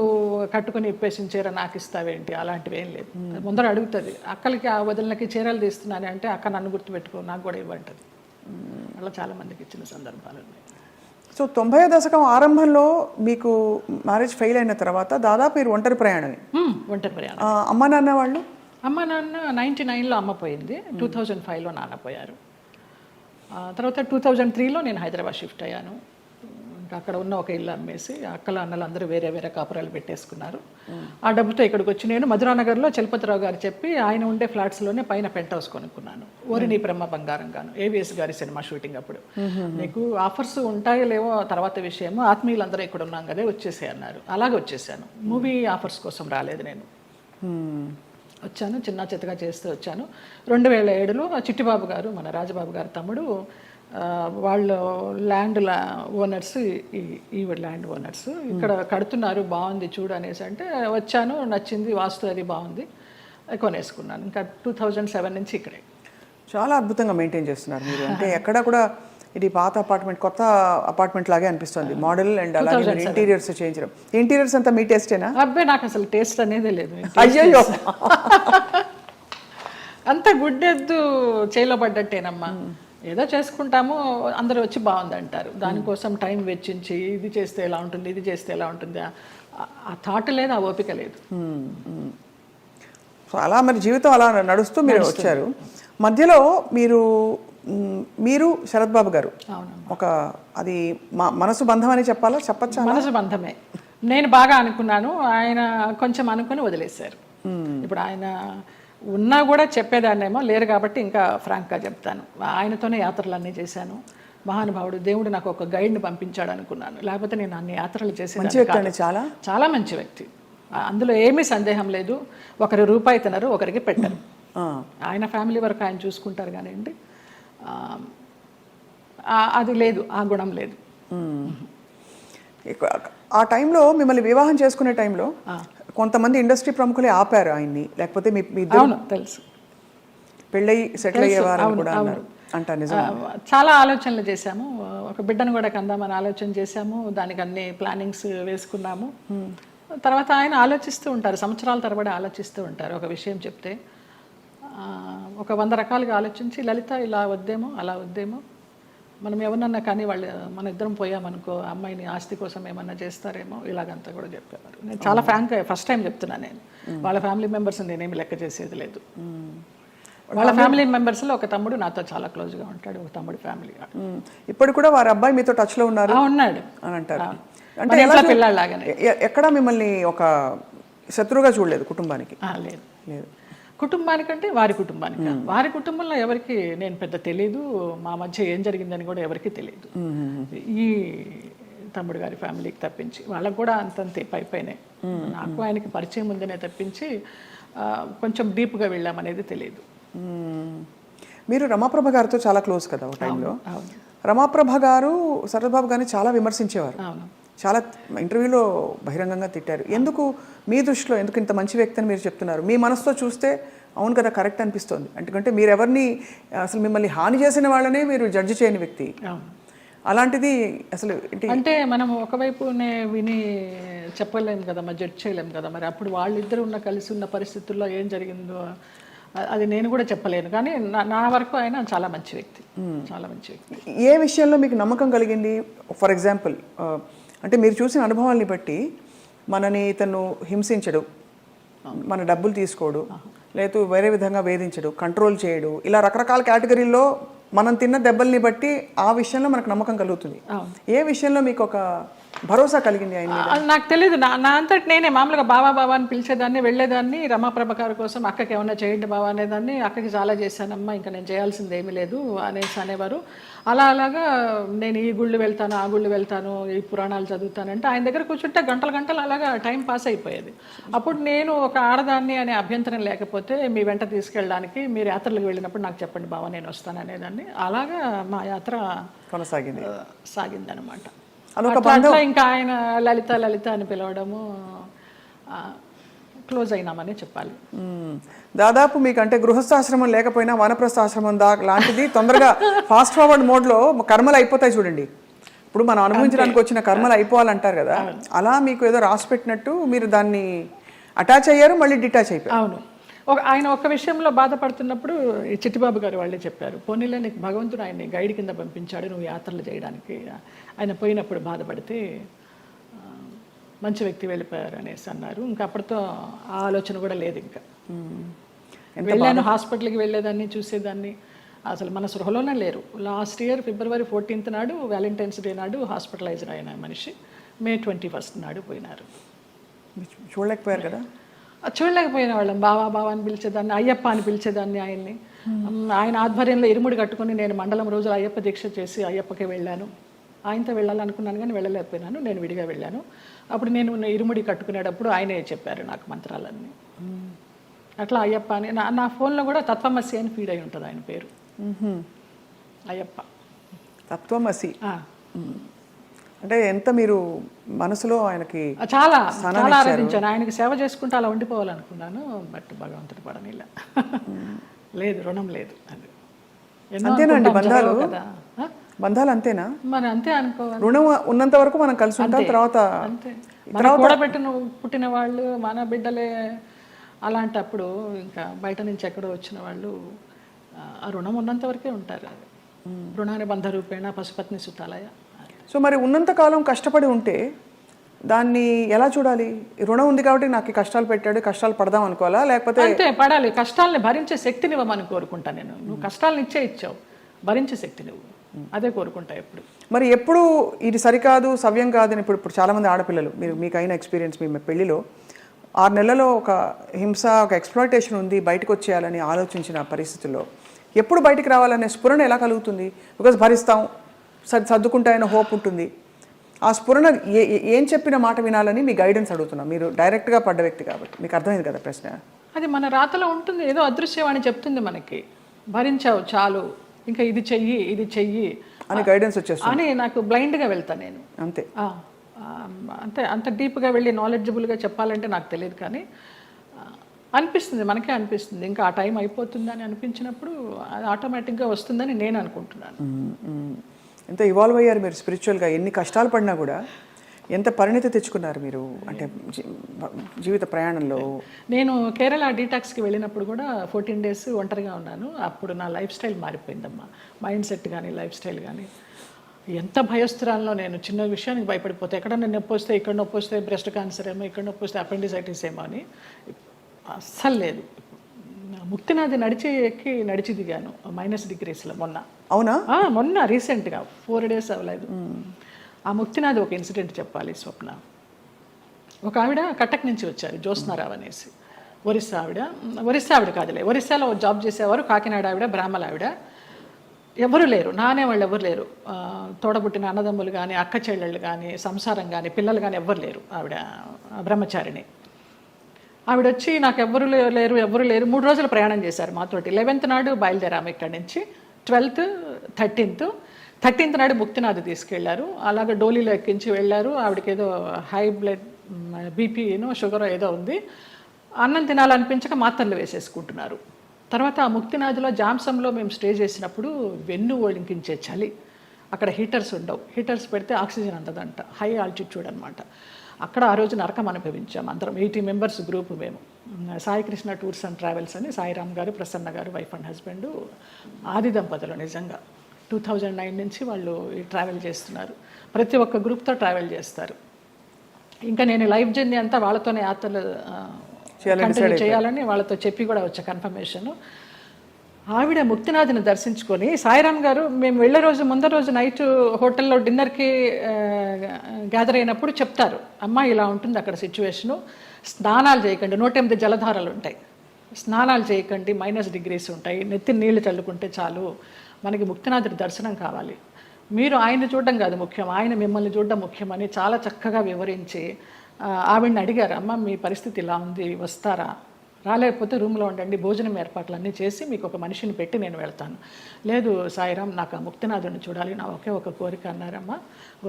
కట్టుకుని ఇప్పేసిన చీర నాకు ఇస్తావేంటి, అలాంటివి ఏం లేదు. ముందర అడుగుతుంది, అక్కలకి ఆ వదిలినకి చీరలు తీస్తున్నాను అంటే అక్క నన్ను గుర్తుపెట్టుకో, నాకు కూడా ఇవ్వంటుంది. అలా చాలామందికి ఇచ్చిన సందర్భాలు ఉన్నాయి. సో 90వ దశకం ఆరంభంలో మీకు మ్యారేజ్ ఫెయిల్ అయిన తర్వాత దాదాపు మీరు ఒంటరి ప్రయాణమే. ఒంటరి ప్రయాణం. అమ్మ నాన్న వాళ్ళు? అమ్మ నాన్న 99లో అమ్మ పోయింది, 2005లో నాన్న పోయారు. తర్వాత 2003లో నేను హైదరాబాద్ షిఫ్ట్ అయ్యాను. అక్కడ ఉన్న ఒక ఇల్లు అమ్మేసి అక్కల అన్నలు అందరూ వేరే కాపురాలు పెట్టేసుకున్నారు. ఆ డబ్బుతో ఇక్కడికి వచ్చి నేను మధురానగర్లో చలపతిరావు గారు చెప్పి ఆయన ఉండే ఫ్లాట్స్లోనే పైన పెంట్ హౌస్ కొనుక్కున్నాను. ఓరిని బ్రహ్మ బంగారం గాను, ఏవిఎస్ గారి సినిమా షూటింగ్ అప్పుడు. నీకు ఆఫర్స్ ఉంటాయో లేవో తర్వాత విషయము, ఆత్మీయులందరూ ఇక్కడ ఉన్నాం కదా వచ్చేసే అన్నారు. అలాగే వచ్చేసాను. మూవీ ఆఫర్స్ కోసం రాలేదు నేను, వచ్చాను చిన్న చిత్తగా చేస్తూ వచ్చాను. 2007లో చిట్టిబాబు గారు, మన రాజబాబు గారు తమ్ముడు, వాళ్ళు ల్యాండ్ ఓనర్స్, ఈ ల్యాండ్ ఓనర్స్ ఇక్కడ కడుతున్నారు, బాగుంది చూడు అనేసి అంటే వచ్చాను, నచ్చింది, వాస్తు అది బాగుంది, కొనేసుకున్నాను. ఇంకా 2007 నుంచి ఇక్కడే. చాలా అద్భుతంగా మెయింటైన్ చేస్తున్నారు మీరు. అంటే ఎక్కడ కూడా ఇది పాత అపార్ట్మెంట్ కొత్త అపార్ట్మెంట్ లాగే అనిపిస్తుంది, మోడల్ అండ్ అలాగే ఇంటీరియర్స్ చేయించడం. ఇంటీరియర్స్ అంతా మీ టేస్టేనా? అబ్బాయి నాకు అసలు టేస్ట్ అనేదే లేదు. అయ్యో, అంత గుడ్డెద్దు చేలో పడ్డట్టేనమ్మా. ఏదో చేసుకుంటాము, అందరూ వచ్చి బాగుంది అంటారు. దానికోసం టైం వెచ్చించి ఇది చేస్తే ఎలా ఉంటుంది, ఇది చేస్తే ఎలా ఉంటుంది, ఆ థాట్ లేదు, ఆ ఓపిక లేదు. సో అలా మరి జీవితం అలా నడుస్తూ మీరు వచ్చారు. మధ్యలో మీరు శరత్ బాబు గారు ఒక, అది మనసు బంధం అని చెప్పచ్చా? మనసు బంధమే. నేను బాగా అనుకున్నాను, ఆయన కొంచెం అనుకుని వదిలేశారు. ఇప్పుడు ఆయన ఉన్నా కూడా చెప్పేదాన్నేమో, లేరు కాబట్టి ఇంకా ఫ్రాంక్గా చెప్తాను. ఆయనతోనే యాత్రలన్నీ చేశాను. మహానుభావుడు, దేవుడు నాకు ఒక గైడ్ని పంపించాడు అనుకున్నాను, లేకపోతే నేను అన్ని యాత్రలు చేసేదాన్ని. చాలా మంచి వ్యక్తి, అందులో ఏమీ సందేహం లేదు. ఒకరి రూపాయి తినరు, ఒకరికి పెట్టరు. ఆయన ఫ్యామిలీ వరకు ఆయన చూసుకుంటారు కానివ్వండి, అది లేదు, ఆ గుణం లేదు. ఆ టైంలో మిమ్మల్ని వివాహం చేసుకునే టైంలో కొంతమంది ఇండస్ట్రీ ప్రముఖులే ఆపారు ఆయన్ని, లేకపోతే మీ ఇద్దరు తెలుసు పెళ్ళయి సెటిల్ అయ్యేవారు కూడా అన్నారు అంట. నిజం. చాలా ఆలోచనలు చేశాము, ఒక బిడ్డను కూడా కందామని ఆలోచన చేశాము, దానికి అన్ని ప్లానింగ్స్ వేసుకున్నాము. తర్వాత ఆయన ఆలోచిస్తూ ఉంటారు, సంవత్సరాల తరబడి ఆలోచిస్తూ ఉంటారు. ఒక విషయం చెప్తే ఒక 100 రకాలుగా ఆలోచించి, లలిత ఇలా వద్దేమో, అలా వద్దేమో, మనం ఎవరన్నా కానీ వాళ్ళు మన ఇద్దరం పోయామనుకో అమ్మాయిని ఆస్తి కోసం ఏమన్నా చేస్తారేమో ఇలాగంతా కూడా చెప్పేవారు. నేను చాలా ఫ్రాంక్గా ఫస్ట్ టైం చెప్తున్నాను నేను. వాళ్ళ ఫ్యామిలీ మెంబర్స్ నేనేమి లెక్క చేసేది లేదు. వాళ్ళ ఫ్యామిలీ మెంబర్స్లో ఒక తమ్ముడు నాతో చాలా క్లోజ్గా ఉంటాడు, ఒక తమ్ముడు ఫ్యామిలీ. ఇప్పుడు కూడా వారి అబ్బాయి మీతో టచ్లో ఉన్నారు ఉన్నాడు అని అంటారు. అంటే పిల్లలాగానే ఎక్కడ మిమ్మల్ని ఒక శత్రువుగా చూడలేదు కుటుంబానికి? లేదు లేదు. కుటుంబానికంటే వారి కుటుంబానికి, వారి కుటుంబంలో ఎవరికి నేను పెద్ద తెలీదు, మా మధ్య ఏం జరిగిందని కూడా ఎవరికి తెలియదు. ఈ తమ్ముడు గారి ఫ్యామిలీకి తప్పించి వాళ్ళకు కూడా అంతంతే పైనే. నాకు ఆయనకి పరిచయం ఉందనే తప్పించి కొంచెం డీప్గా వెళ్ళామనేది తెలియదు. మీరు రమాప్రభ గారితో చాలా క్లోజ్ కదా ఒక టైంలో. రమాప్రభ గారు శరత్బాబు గారిని చాలా విమర్శించేవారు, చాలా ఇంటర్వ్యూలో బహిరంగంగా తిట్టారు. ఎందుకు మీ దృష్టిలో ఎందుకు ఇంత మంచి వ్యక్తి అని మీరు చెప్తున్నారు? మీ మనసుతో చూస్తే అవును కదా కరెక్ట్ అనిపిస్తుంది. ఎందుకంటే మీరు ఎవరిని అసలు మిమ్మల్ని హాని చేసిన వాళ్ళనే మీరు జడ్జి చేయని వ్యక్తి. అలాంటిది అసలు అంటే మనం ఒకవైపునే విని చెప్పలేము కదా, మరి జడ్జ్ చేయలేము కదా. మరి అప్పుడు వాళ్ళిద్దరు కలిసి ఉన్న పరిస్థితుల్లో ఏం జరిగిందో అది నేను కూడా చెప్పలేను. కానీ నా వరకు ఆయన చాలా మంచి వ్యక్తి, చాలా మంచి వ్యక్తి. ఏ విషయంలో మీకు నమ్మకం కలిగింది? ఫర్ ఎగ్జాంపుల్ అంటే మీరు చూసిన అనుభవాల్ని బట్టి మనని ఇతను హింసించడు, మన డబ్బులు తీసుకోడు, లేదు వేరే విధంగా వేధించడు, కంట్రోల్ చేయడు, ఇలా రకరకాల కేటగిరీల్లో మనం తిన్న దెబ్బల్ని బట్టి ఆ విషయంలో మనకు నమ్మకం కలుగుతుంది. ఏ విషయంలో మీకు ఒక భరోసా కలిగింది ఆయన? నాకు తెలియదు. నా అంతటి నేనే మామూలుగా బావా అని పిలిచేదాన్ని, వెళ్ళేదాన్ని. రమాప్రభ గారి కోసం అక్కకి ఏమన్నా చేయండి బావా అనేదాన్ని. అక్కకి చాలా చేశానమ్మా, ఇంకా నేను చేయాల్సింది ఏమీ లేదు అనేవారు. అలాగా నేను ఈ గుళ్ళు వెళ్తాను, ఆ గుళ్ళు వెళ్తాను, ఈ పురాణాలు చదువుతానంటే ఆయన దగ్గర కూర్చుంటే గంటలు అలాగా టైం పాస్ అయిపోయేది. అప్పుడు నేను ఒక ఆడదాన్ని అనే అభ్యంతరం లేకపోతే మీ వెంట తీసుకెళ్ళడానికి, మీరు యాత్రలకు వెళ్ళినప్పుడు నాకు చెప్పండి బావా నేను వస్తాను అనేదాన్ని. అలాగా మా యాత్ర సాగిందనమాట. అట్లా ఇంకా ఆయన లలిత అని పిలవడము, క్లోజ్ అయినామని చెప్పాలి. దాదాపు మీకు అంటే గృహస్థాశ్రమం లేకపోయినా వానప్రస్థాశ్రమం లాంటిది తొందరగా ఫాస్ట్ ఫార్వర్డ్ మోడ్లో కర్మలు అయిపోతాయి చూడండి. ఇప్పుడు మనం అనుభవించడానికి వచ్చిన కర్మలు అయిపోవాలంటారు కదా, అలా మీకు ఏదో రాసి పెట్టినట్టు మీరు దాన్ని అటాచ్ అయ్యారు, మళ్ళీ డిటాచ్ అయిపోయారు. అవును. ఆయన ఒక్క విషయంలో బాధపడుతున్నప్పుడు ఈ చిట్టిబాబు గారు వాళ్ళే చెప్పారు, పోనీలే నీకు భగవంతుడు ఆయన్ని గైడ్ కింద పంపించాడు నువ్వు యాత్రలు చేయడానికి. ఆయన పోయినప్పుడు బాధపడితే మంచి వ్యక్తి వెళ్ళిపోయారు అనేసి అన్నారు. ఇంకా అప్పటితో ఆ ఆలోచన కూడా లేదు. ఇంకా వెళ్ళాను, హాస్పిటల్కి వెళ్ళేదాన్ని, చూసేదాన్ని, అసలు మన సృహలోనే లేరు. లాస్ట్ ఇయర్ February 14th నాడు, వ్యాలంటైన్స్ డే నాడు హాస్పిటలైజ్డ్ అయిన మనిషి May 21st నాడు పోయినారు. చూడలేకపోయారు కదా? చూడలేకపోయిన వాళ్ళం. బావా అని పిలిచేదాన్ని, అయ్యప్ప అని పిలిచేదాన్ని ఆయన్ని. ఆయన ఆధ్వర్యంలో ఇరుముడి కట్టుకుని నేను మండలం రోజులు అయ్యప్ప దీక్ష చేసి అయ్యప్పకి వెళ్ళాను. ఆయనతో వెళ్ళాలనుకున్నాను కానీ వెళ్ళలేకపోయినాను, నేను విడిగా వెళ్ళాను. అప్పుడు నేను ఇరుముడి కట్టుకునేటప్పుడు ఆయనే చెప్పారు నాకు మంత్రాలన్నీ. అట్లా అయ్యప్ప అని నా ఫోన్లో కూడా తత్వమసి అని ఫీడ్ అయి ఉంటుంది ఆయన పేరు. అయ్యప్ప తత్వమసి అంటే ఎంత మీరు మనసులో ఆయనకి చాలా ఆరాధించాను. ఆయనకి సేవ చేసుకుంటూ అలా ఉండిపోవాలనుకున్నాను. బట్ భగవంతుడు పడనిలా. లేదు, రుణం లేదు. అది అంతేనండి, బంధాలు అంతేనా? మరి అంతే అనుకోవాలి. రుణం ఉన్నంత వరకు మనం కలిసి ఉంటాం, తర్వాత పుట్టిన వాళ్ళు మన బిడ్డలే. అలాంటప్పుడు ఇంకా బయట నుంచి ఎక్కడో వచ్చిన వాళ్ళు ఆ రుణం ఉన్నంత వరకే ఉంటారు. అది రుణాన్ని బంధ రూపేణ పశుపత్ని సుతాలయ. సో మరి ఉన్నంతకాలం కష్టపడి ఉంటే దాన్ని ఎలా చూడాలి? రుణం ఉంది కాబట్టి నాకు కష్టాలు పెట్టాడు, కష్టాలు పడదాం అనుకోవాలా? లేకపోతే అంతే, పడాలి. కష్టాలని భరించే శక్తిని ఇవ్వమని కోరుకుంటా నేను. నువ్వు కష్టాలను ఇచ్చావు, భరించే శక్తి నువ్వు, అదే కోరుకుంటా ఎప్పుడు. మరి ఎప్పుడు ఇది సరికాదు, సవ్యం కాదని ఇప్పుడు చాలామంది ఆడపిల్లలు, మీకు అయిన ఎక్స్పీరియన్స్, మీ పెళ్లిలో 6 నెలలలో ఒక హింస, ఒక ఎక్స్‌ప్లాయిటేషన్ ఉంది, బయటకు వచ్చేయాలని ఆలోచించిన పరిస్థితుల్లో ఎప్పుడు బయటికి రావాలనే స్ఫురణ ఎలా కలుగుతుంది? బికాజ్ భరిస్తాం, సర్దుకుంటాయన్న హోప్ ఉంటుంది. ఆ స్ఫురణ ఏం చెప్పిన మాట వినాలని మీ గైడెన్స్ అడుగుతున్నాం. మీరు డైరెక్ట్గా పడ్డ వ్యక్తి కాబట్టి మీకు అర్థమైంది కదా ప్రశ్న. అది మన రాతలో ఉంటుంది, ఏదో అదృశ్యవాణి చెప్తుంది మనకి, భరించావు చాలు, ఇంకా ఇది చెయ్యి అని గైడెన్స్ వచ్చేస్తుంది అని. నాకు బ్లైండ్గా వెళ్తాను నేను, అంతే. అంత డీప్గా వెళ్ళి నాలెడ్జబుల్గా చెప్పాలంటే నాకు తెలియదు, కానీ అనిపిస్తుంది, మనకే అనిపిస్తుంది. ఇంకా ఆ టైం అయిపోతుందని అనిపించినప్పుడు అది ఆటోమేటిక్గా వస్తుందని నేను అనుకుంటున్నాను. ఎంత ఇవాల్వ్ అయ్యారు మీరు స్పిరిచువల్గా, ఎన్ని కష్టాలు పడినా కూడా ఎంత పరిణితి తెచ్చుకున్నారు మీరు అంటే జీవిత ప్రయాణంలో. నేను కేరళ డీటాక్స్కి వెళ్ళినప్పుడు కూడా 14 days ఒంటరిగా ఉన్నాను. అప్పుడు నా లైఫ్ స్టైల్ మారిపోయిందమ్మా, మైండ్ సెట్ కానీ లైఫ్ స్టైల్ కానీ. ఎంత భయస్థిరాల్లో నేను చిన్న విషయానికి భయపడిపోతే ఎక్కడన్నా నొప్పి వస్తే ఇక్కడ నొప్పి వస్తే బ్రెస్ట్ క్యాన్సర్ ఏమో, ఇక్కడ నొప్పి వస్తే అపెండిసైటిస్ ఏమో అని అస్సలు లేదు. ముక్తినాథ్ నడిచి దిగాను -డిగ్రీస్లో మొన్న. అవునా? మొన్న రీసెంట్గా 4 days అవ్వలేదు. ఆ ముక్తినాథ్ ఒక ఇన్సిడెంట్ చెప్పాలి స్వప్న. ఒక ఆవిడ కటక్ నుంచి వచ్చారు, జ్యోత్స్నారావు అనేసి, ఒరిస్సా ఆవిడ కాదులే, ఒరిస్సాలో జాబ్ చేసేవారు, కాకినాడ ఆవిడ, బ్రాహ్మణ ఆవిడ. ఎవరు లేరు, నానేవాళ్ళు ఎవరు లేరు, తోడబుట్టిన అన్నదమ్ములు కానీ అక్క చెల్లెళ్ళు కానీ సంసారం కానీ పిల్లలు కానీ ఎవ్వరు లేరు. ఆవిడ బ్రహ్మచారిణి. ఆవిడ వచ్చి నాకు ఎవరు లేరు 3 రోజులు ప్రయాణం చేశారు మాతోటి. 11th నాడు బయలుదేరాము ఇక్కడి నుంచి, 12th 13th నాడు ముక్తినాథ్ తీసుకెళ్లారు. అలాగే డోలీలో ఎక్కించి వెళ్ళారు. ఆవిడకి ఏదో హై బ్లడ్ బీపీనో షుగర్ ఏదో ఉంది. అన్నం తినాలనిపించక మాత్రలు వేసేసుకుంటున్నారు. తర్వాత ఆ ముక్తినాథ్లో జాంసంలో మేము స్టే చేసినప్పుడు వెన్ను వణికించే చలి. అక్కడ హీటర్స్ ఉండవు, హీటర్స్ పెడితే ఆక్సిజన్ అందదంట, హై ఆల్టిట్యూడ్ అనమాట. అక్కడ ఆ రోజు నరకం అనుభవించాం అందరం. 80 members గ్రూప్ మేము. Sai Krishna tours and travels అని సాయిరామ్ గారు, ప్రసన్న గారు, వైఫ్ అండ్ హస్బెండ్, ఆది దంపతులు. నిజంగా 2009 నుంచి వాళ్ళు ఈ ట్రావెల్ చేస్తున్నారు. ప్రతి ఒక్క గ్రూప్తో ట్రావెల్ చేస్తారు. ఇంకా నేను లైఫ్ జర్నీ అంతా వాళ్ళతోనే యాత్రలు కంటిన్యూ చేయాలని వాళ్ళతో చెప్పి కూడా వచ్చా కన్ఫర్మేషన్. ఆవిడ ముక్తినాథ్ని దర్శించుకొని, సాయిరామ్ గారు మేము వెళ్ళే రోజు ముందర రోజు నైట్ హోటల్లో డిన్నర్కి గ్యాదర్ అయినప్పుడు చెప్తారు, అమ్మ ఇలా ఉంటుంది అక్కడ సిచ్యువేషను, స్నానాలు చేయకండి, 108 జలధారలు ఉంటాయి, స్నానాలు చేయకండి, -degrees ఉంటాయి, నెత్తి నీళ్లు చల్లుకుంటే చాలు, మనకి ముక్తినాథుడి దర్శనం కావాలి, మీరు ఆయన చూడడం కాదు ముఖ్యం, ఆయన మిమ్మల్ని చూడడం ముఖ్యమని చాలా చక్కగా వివరించి ఆవిడని అడిగారు, అమ్మ మీ పరిస్థితి ఇలా ఉంది, వస్తారా, రాలేకపోతే రూమ్లో ఉండండి, భోజనం ఏర్పాట్లన్నీ చేసి మీకు ఒక మనిషిని పెట్టి నేను వెళ్తాను. లేదు సాయిరామ్, నాకు ఆ ముక్తినాథుడిని చూడాలి, నా ఒకే ఒక కోరిక అన్నారమ్మ.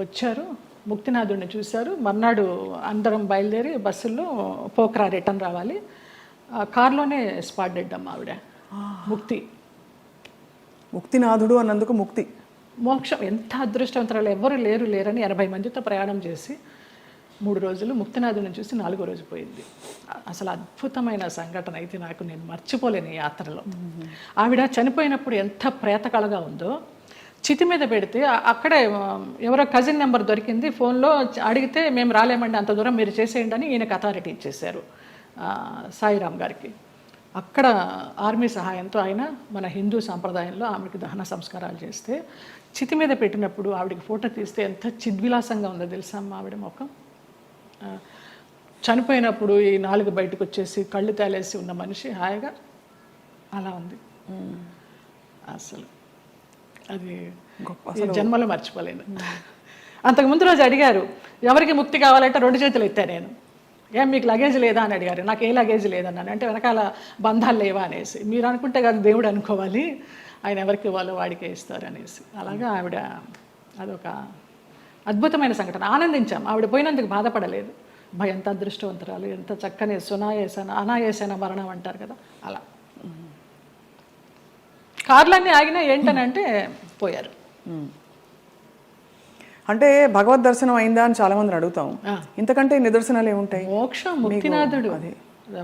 వచ్చారు, ముక్తినాథుడిని చూశారు. మర్నాడు అందరం బయలుదేరి బస్సుల్లో పోక్రా రిటర్న్ రావాలి. కార్లోనే స్పాట్ డెడ్ అమ్మ ఆవిడ. ముక్తినాథుడు అన్నందుకు ముక్తి, మోక్షం. ఎంత అదృష్టవంతరాలు, ఎవరు లేరని 80 మందితో ప్రయాణం చేసి 3 రోజులు ముక్తినాథుని చూసి 4వ రోజు పోయింది. అసలు అద్భుతమైన సంఘటన అయితే నాకు, నేను మర్చిపోలేను ఈ యాత్రలో. ఆవిడ చనిపోయినప్పుడు ఎంత ప్రేతకళగా ఉందో, చితి మీద పెడితే అక్కడే ఎవరో కజిన్ నెంబర్ దొరికింది, ఫోన్లో అడిగితే మేము రాలేమండి, అంత దూరం మీరు చేసేయండి అని ఈయనకు అథారిటీ ఇచ్చేశారు సాయిరామ్ గారికి. అక్కడ ఆర్మీ సహాయంతో ఆయన మన హిందూ సాంప్రదాయంలో ఆవిడకి దహన సంస్కారాలు చేస్తే, చితి మీద పెట్టినప్పుడు ఆవిడకి ఫోటో తీస్తే ఎంత చిద్విలాసంగా ఉందో తెలుసా అమ్మ ఆవిడ ముఖం. చనిపోయినప్పుడు ఈ 4 బయటకు వచ్చేసి కళ్ళు తేలేసి ఉన్న మనిషి హాయిగా అలా ఉంది. అసలు అది జన్మలో మర్చిపోలేను. అంతకుముందు రోజు అడిగారు, ఎవరికి ముక్తి కావాలంటే 2 చేతులు ఎత్తా నేను. ఏం మీకు లగేజ్ లేదా అని అడిగారు. నాకు ఏ లగేజ్ లేదన్నాను. అంటే వెనకాల బంధాలు లేవా అనేసి. మీరు అనుకుంటే కాదు, దేవుడు అనుకోవాలి, ఆయన ఎవరికి ఇవ్వాలో వాడికే ఇస్తారు అనేసి. అలాగా ఆవిడ అదొక అద్భుతమైన సంఘటన. ఆనందించాం, ఆవిడ పోయినందుకు బాధపడలేదు. ఎంత అదృష్టవంతరాలు, ఎంత చక్కని అనాయాసన మరణం అంటారు కదా, అలా. కార్లన్నీ ఆగినా ఏంటనంటే పోయారు. అంటే భగవద్ దర్శనం అయిందా అని చాలా మందిని అడుగుతాం. ఇంతకంటే నిదర్శనాలు ఏముంటాయి? మోక్షం, ముక్తినాథుడు.